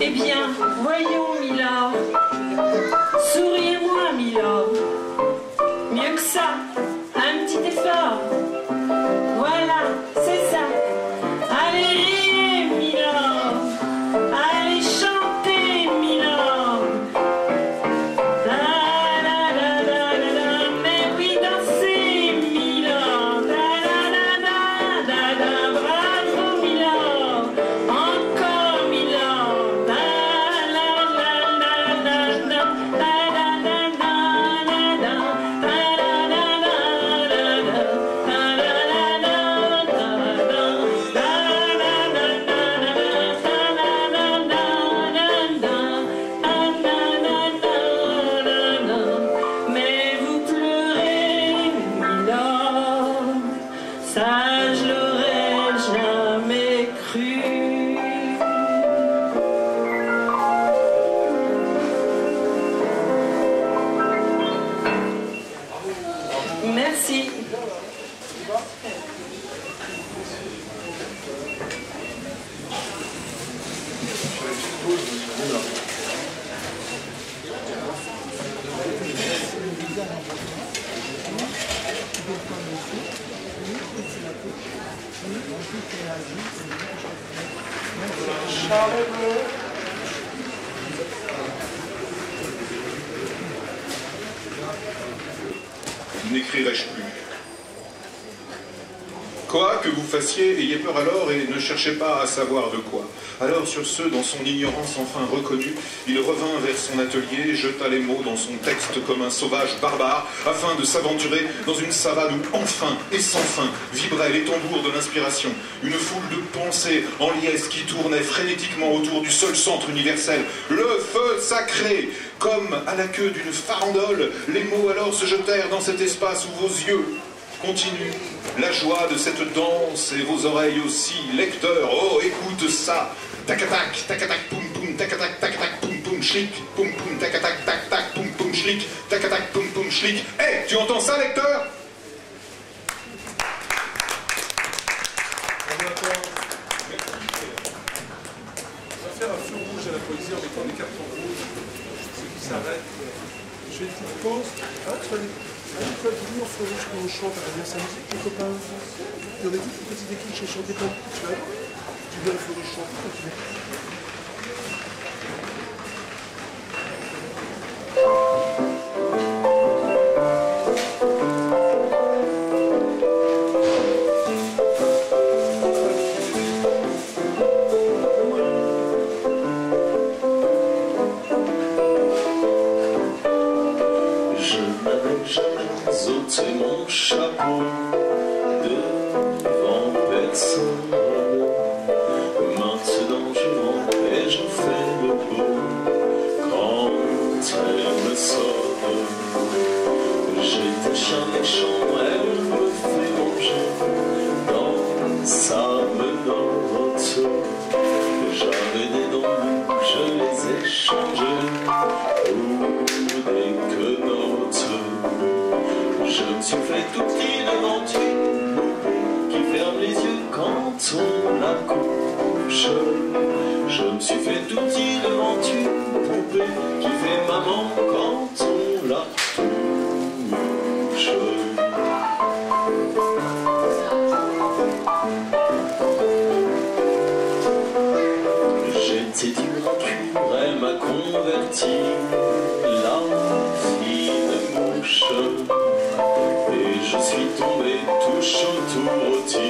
Eh bien, voyons, Milord. Souriez-moi, Milord. Mieux que ça, un petit effort. Voilà, c'est ça. Allez riez, Milord. Allez chanter, Milord. La la la la la la, mais oui, dansez, Milord. La la la la la la, bravo, Milord. Encore, Milord. La la la la la la, la la la la la la, la la la la la la, la la la la la. N'écrirai-je plus. Quoi que vous fassiez, ayez peur alors et ne cherchez pas à savoir de quoi. Alors sur ce, dans son ignorance enfin reconnue, il revint vers son atelier, jeta les mots dans son texte comme un sauvage barbare, afin de s'aventurer dans une savane où enfin et sans fin vibraient les tambours de l'inspiration. Une foule de pensées en liesse qui tournaient frénétiquement autour du seul centre universel, le feu sacré. Comme à la queue d'une farandole, les mots alors se jetèrent dans cet espace où vos yeux continuent la joie de cette danse et vos oreilles aussi, lecteurs, oh écoute ça, tac-tac, tac-tac, poum poum, tac-tac, tac-tac, poum poum, schlick, poum poum, tac-tac, tac-tac, poum poum, schlick, tac-tac, poum poum, schlick. Hé, tu entends ça, lecteur? On va faire un feu rouge à la poésie en mettant des cartons rouges, ceux qui s'arrêtent. Je fais une petite pause. Ah, tu vas venir en feu rouge quand on chante à la verse musique, les copains. Il y aurait toute une petite équipe qui chantait pas. Tu vas voir. Tu viens en feu rouge chanter quand tu veux. Ôter mon chapeau devant personne. Maintenant je rentre et je fais le beau quand elle me sonne. J'ai déjà méchant, elle me fait manger dans sa menotte. J'avais des dents, je les ai changées pour des quenottes. Je me suis fait tout petit devant une poupée qui ferme les yeux quand on la couche. Je me suis fait tout petit devant une poupée qui fait maman quand on la touche. J'étais dur en cure, elle m'a converti, la fine mouche. Et je suis tombé tout chaud, tout rôti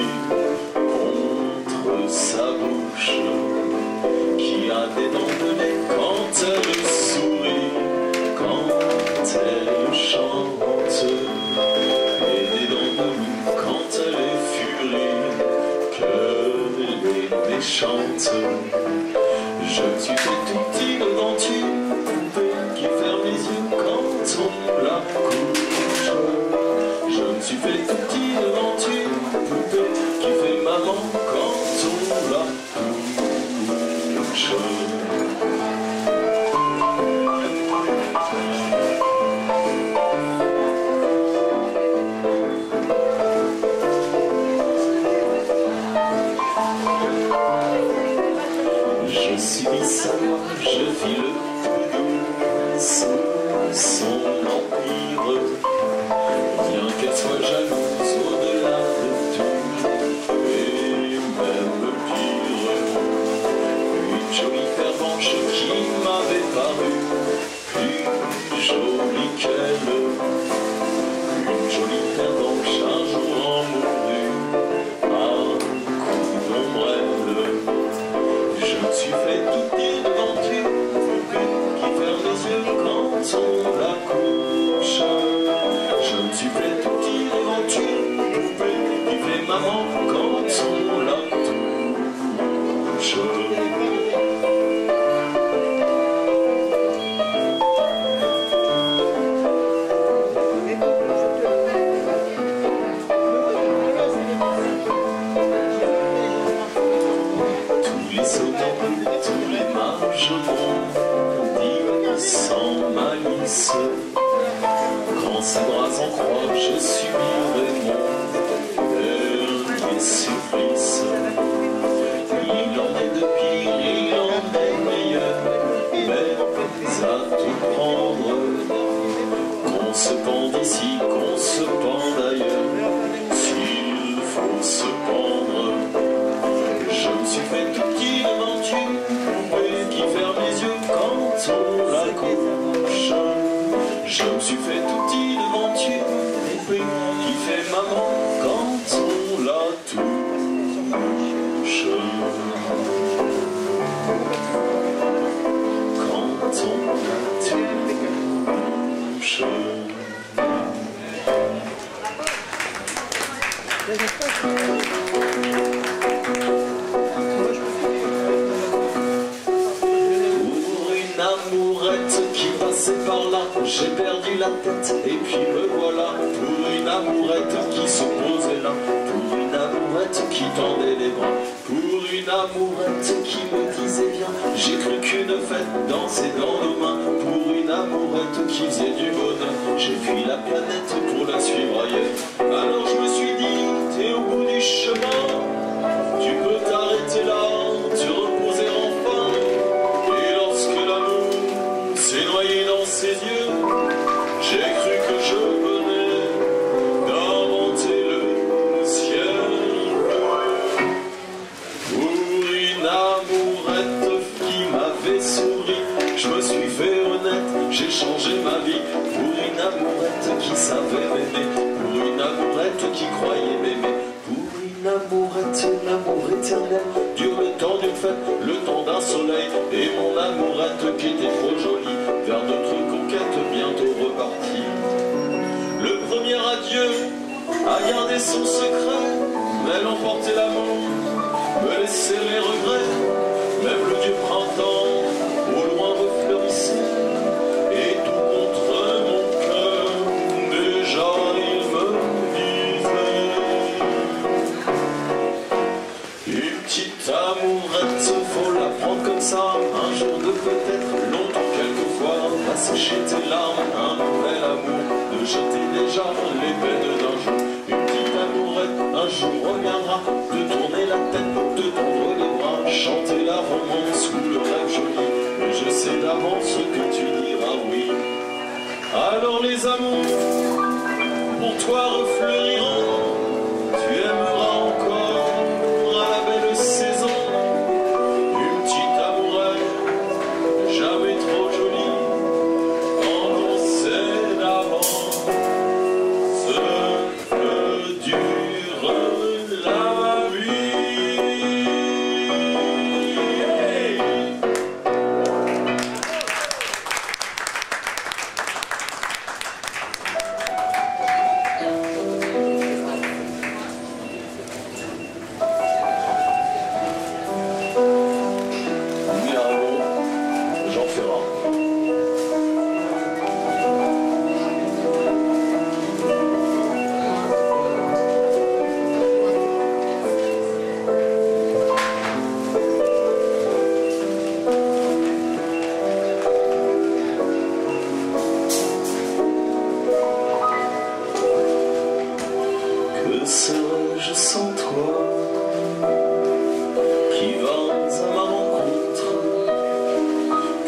contre sa bouche, qui a des dents de lait quand elle sourit, quand elle chante, et des dents de loup quand elle est furie, que les méchantes. Je me suis fait tout petit devant une poupée qui ferme les yeux quand on la couche. Je me suis fait tout petit devant une poupée qui fait maman quand on la touche. Je suis ça, je vis le tout sous son empire. Bien qu'elle soit jalouse au-delà de tout, et même pire. Une jolie paire blanche qui m'avait paru plus jolie qu'elle. Une jolie paire blanche un jour en mourut à coup d'ombrelle. Je me suis fait tout petit devant une poupée qui ferme les yeux quand on la couche. Je me suis fait tout petit devant une poupée qui fait maman quand on la touche. Tous les sautants, tous les mages m'ont dit sans malice. Quand ses bras en croix, je subirai mon dernier supplice. Il en est de pire, il en est meilleur. ainsi qu'on se pend d'ailleurs. S'il faut se pendre, je me suis fait tout petit devant une poupée qui ferme les yeux quand on la couche. Je me suis fait tout petit devant une poupée qui fait maman quand on la touche. Quand on la touche. Pour une amourette qui passait par là, j'ai perdu la tête et puis me voilà. Pour une amourette qui se posait là, pour une amourette qui tendait les bras, pour une amourette qui me disait viens, j'ai cru qu'une fête dansait dans nos mains. Pour une amourette qui faisait du bonheur, j'ai fui la planète pour la suivre ailleurs. Alors je me suis dit, t'es au bout du chemin, tu peux t'arrêter là, te reposer enfin. Et lorsque l'amour s'est noyé dans ses yeux, j'ai cru que je venais d'inventer le ciel. Pour une amourette qui m'avait souri, je me suis fait honnête, j'ai changé ma vie. Pour une amourette qui savait m'aimer, pour une amourette qui croyait m'aimer, pour une amourette, l'amour éternel dure le temps d'une fête, le temps d'un soleil. Et mon amourette qui était trop jolie, vers d'autres conquêtes bientôt repartie. Le premier adieu a gardé son secret, mais elle emportait l'amour, me laissait les regrets. Même le vieux printemps au loin refleurissait, et tout contre mon cœur déjà il me disait: une petite amourette, faut la prendre comme ça, un jour de peut-être, longtemps quelquefois, va sécher tes larmes, un nouvel amour, de jeter déjà les peines d'un jour. Une petite amourette un jour reviendra, de tourner la tête, de tendre les bras, chanter la romance ou le rêve joli. Mais je sais d'avance que tu diras oui. Alors les amours pour toi refleuriront, tu aimeras encore à la belle saison. Une petite amourette jamais trop jolie, quand on sait d'avance que dure la vie. Jean Ferrat. Que serais-je sans toi, qui vas à ma rencontre?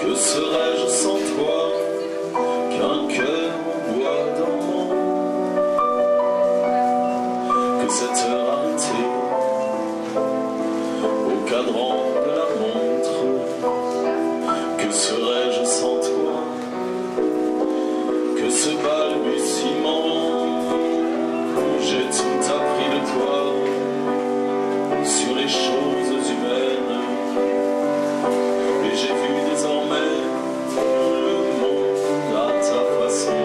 Que serais-je sans toi, qu'un cœur en bois dormant? Que cette heure arrêtée au cadran de la montre? Que serais-je sans toi, que ce balbutiement? J'ai tout appris de toi sur les choses humaines, et j'ai vu désormais le monde à ta façon.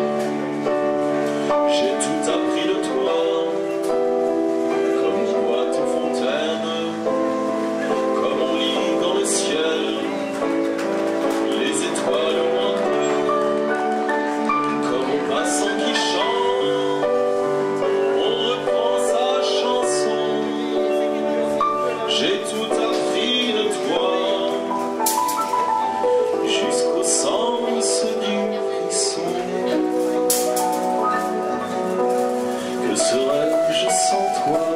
J'ai tout appris de toi, comme on boit aux fontaines, comme on lit dans le ciel les étoiles lointaines, comme au passant qui chante, on reprend sa chanson. J'ai tout appris de toi, jusqu'au sens du frisson. Que serais-je sans toi,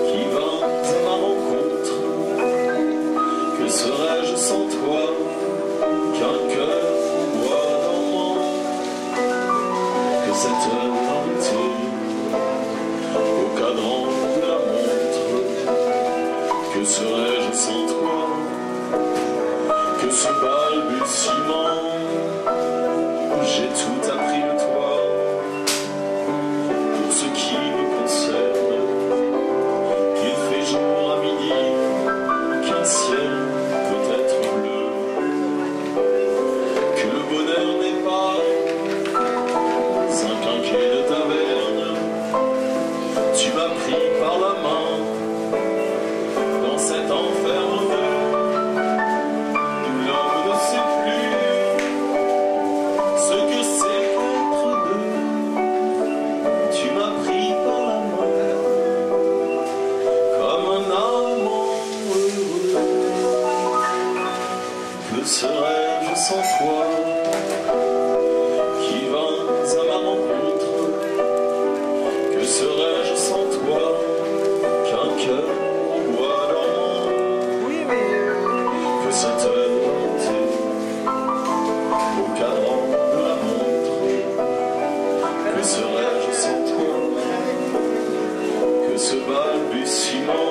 qui vint à ma rencontre? Que serais-je sans toi, qu'un cœur en bois dormant? cette heure d'arrêter au cadran de la montre. Que serais-je sans toi? Que ce balbutiement? J'ai tout appris de toi. Pour ce qui me concerne, qu'il fait jour à midi, qu'un ciel peut être bleu, que le bonheur n'est pas un quinquet de taverne. Tu m'as pris par la main dans cet enfer mauvais où l'homme ne sait plus ce que c'est qu'être deux. Tu m'as pris par la main comme un amant heureux. Que serais-je sans toi qui vins à ma rencontre? Que serais-je sans toi qu'un cœur en bois dormant? Que cette heure d'été au cadran de la montre? Que serais-je sans toi que ce balbutiement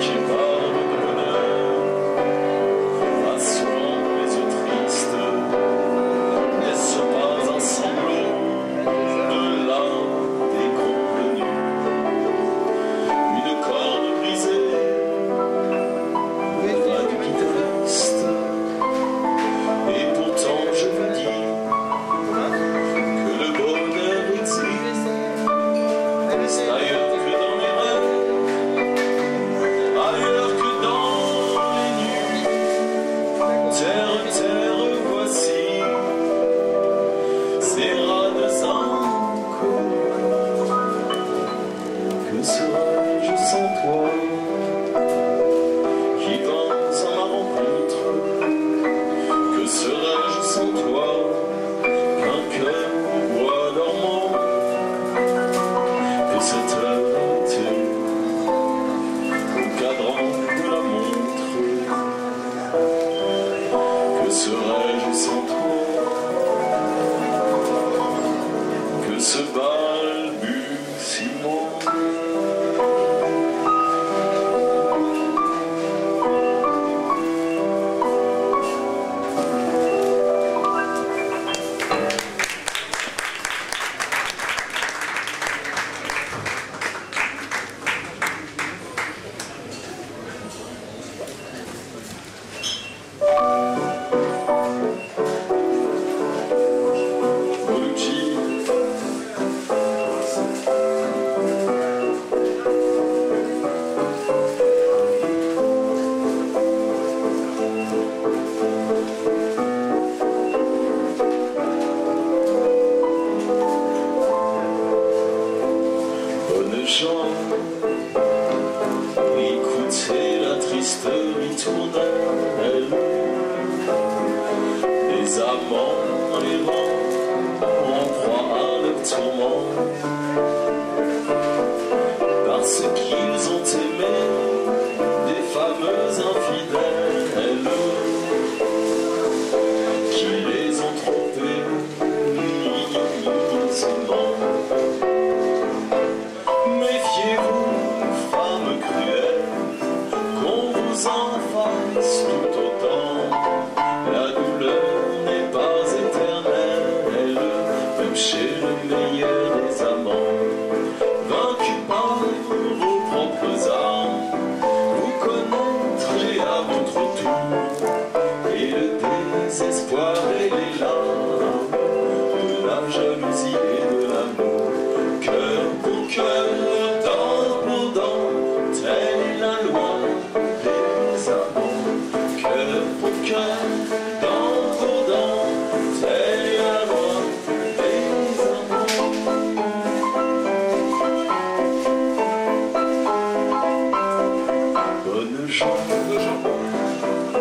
qui parle de bonheur assurant mes yeux tristes? N'est-ce pas un sanglot de l'un des convenus? Une corde brisée, une vague guitariste. Et pourtant je vous dis que le bonheur existe ailleurs que dans mes rêves, ailleurs que dans les nuits. Terre, terre, voici ces rades inconnus. Que serais-je sans toi qui vins à ma rencontre? Que serais-je sans toi qu'un cœur en bois dormant? Que cette heure d'été au cadran de la montre? Que serais-je sans toi que ce balbutiement? Volucci. Bonnes gens, écoutez la triste ritournelle des amants errants en proie à leur tourment, parce qu'ils ont aimé des fameux infidèles qui les ont trompés ignominieusement. Méfiez-vous, femme cruelle, qu'on vous en fasse tout autant. La douleur n'est pas éternelle, même chez le meilleur des amants. Vaincu par vos propres armes, vous connaîtrez à votre tour et le désespoir et les larmes de la jalousie et de l'amour. Cœur pour cœur, dent pour dent, telle est la loi des amants. Cœur pour cœur, dent pour dent, telle est la loi des amants. Bonne gens,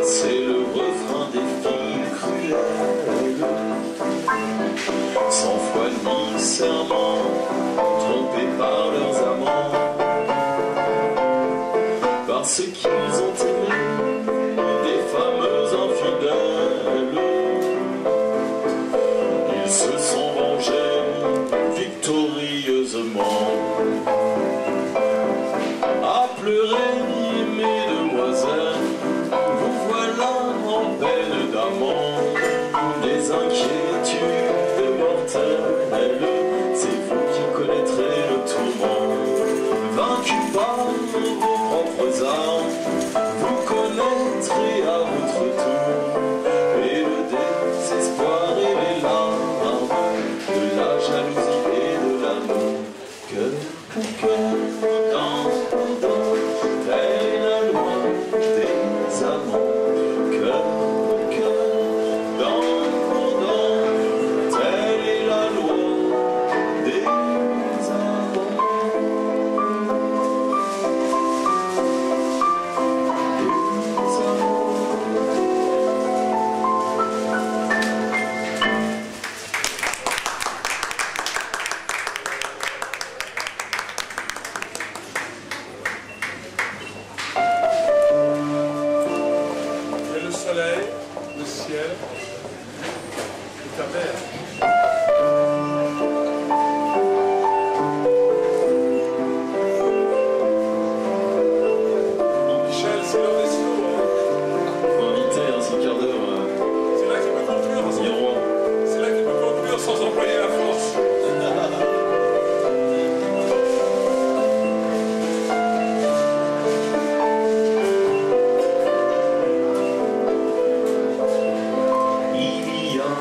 c'est le refrain des filles cruelles, sans foi ni serment, trompés par leurs amants, parce qu'ils ont aimé des fameux infidèles. Ils se sont vengés Michel et ta mère. Michel, c'est l'heure des silos, hein. Faut inviter, hein, c'est le quart d'heure. C'est là qu'il peut conclure. C'est là qu'il peut conclure sans employer la force. Il y a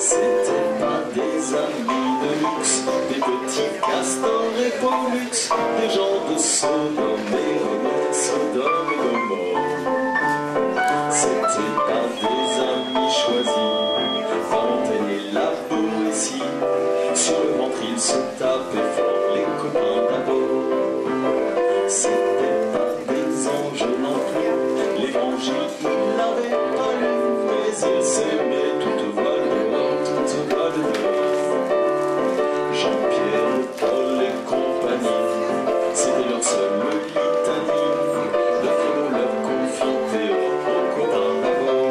C'était pas des amis de luxe, des petits castors et pollux, des gens de Sodome et Gomorrhe, Sodome et Gomorrhe. C'était pas des amis choisis, Valentine et la Boétie. Sur le ventre ils se tapaient fort, les copains d'abord. C'était pas des anges non plus, l'évangile il l'avait pas lu, mais ils s'aimaient toute voile dehors, toute voile dehors. Jean-Pierre, Paul et compagnie, c'était leur seule litanie, de philo leur confier aux copains d'abord.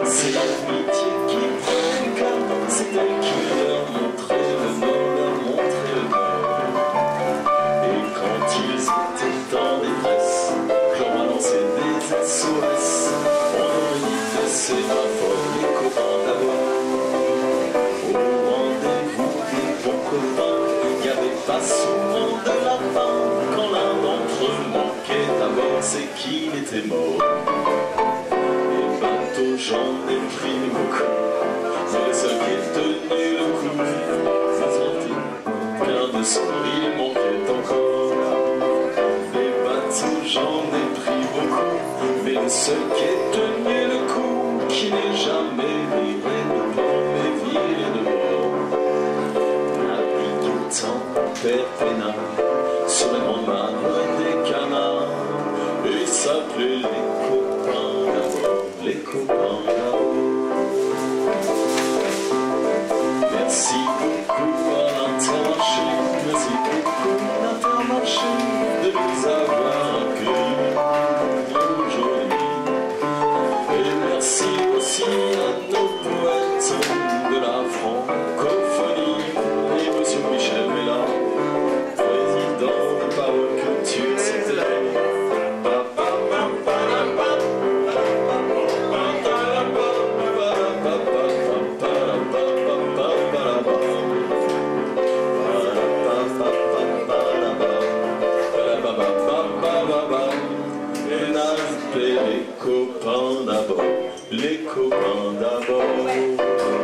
C'est l'amitié qui prend du calme, c'est elle qui leur montrait le nord, leur montrait le nord. Et quand ils étaient en détresse, je leur balançais des SOS. On aurait dit des sémaphores, les copains d'abord. Au rendez-vous des bons copains, il n'y avait pas souvent de lapin. Quand l'un d'entre eux manquait d'abord, c'est qu'il était mort. J'en ai pris beaucoup, c'est le seul qui tenait le coup. C'est sorti, plein de souris, il manquait encore. Des bateaux, j'en ai pris beaucoup, mais le seul qui tenait le coup, qui n'est jamais viré de bord, mais viré de bord. Naviguant père peinard, sur les grandes manœuvres des canards, et il s'appelait les copains d'abord. Les copains là-haut. Merci beaucoup à l'Intermarché, merci beaucoup à l'Intermarché de nous avoir accueillis aujourd'hui. Et merci aussi à nos poètes de la francophonie. Et monsieur Michel Mella, président de Parole Culture, c'était les copains d'abord, les copains d'abord.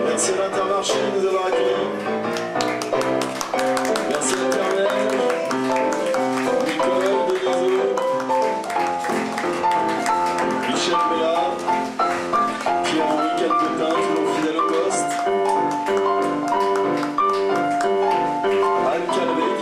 Merci à l'Intermarché de nous avoir accueillis. Merci à Carmel, Nicole, Deniso, Michel Mella, Pierre-Henri Calpetin, toujours fidèle au poste, Anne Calveg.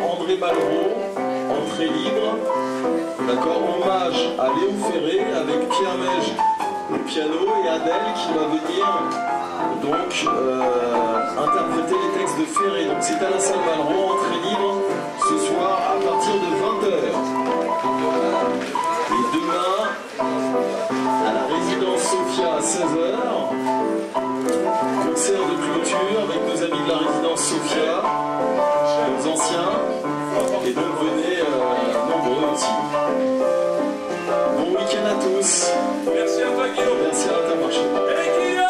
André Malraux, entrée libre, d'accord, hommage à Léo Ferré avec Pierre Mège au piano et Adèle qui va venir donc interpréter les textes de Ferré. Donc c'est à la salle Malraux, entrée libre, ce soir à partir de 20h. Et demain, à la résidence Sophia à 16h, concert de clôture avec nos amis de la résidence Sophia, nos anciens, et donc venez nombreux aussi. Bon week-end à tous. Merci à toi Guillaume. Merci à l'Intermarché. Et Guillaume.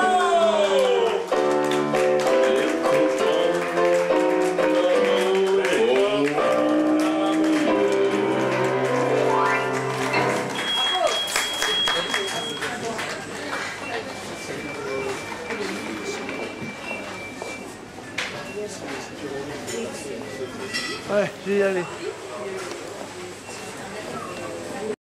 Ouais, je vais y aller.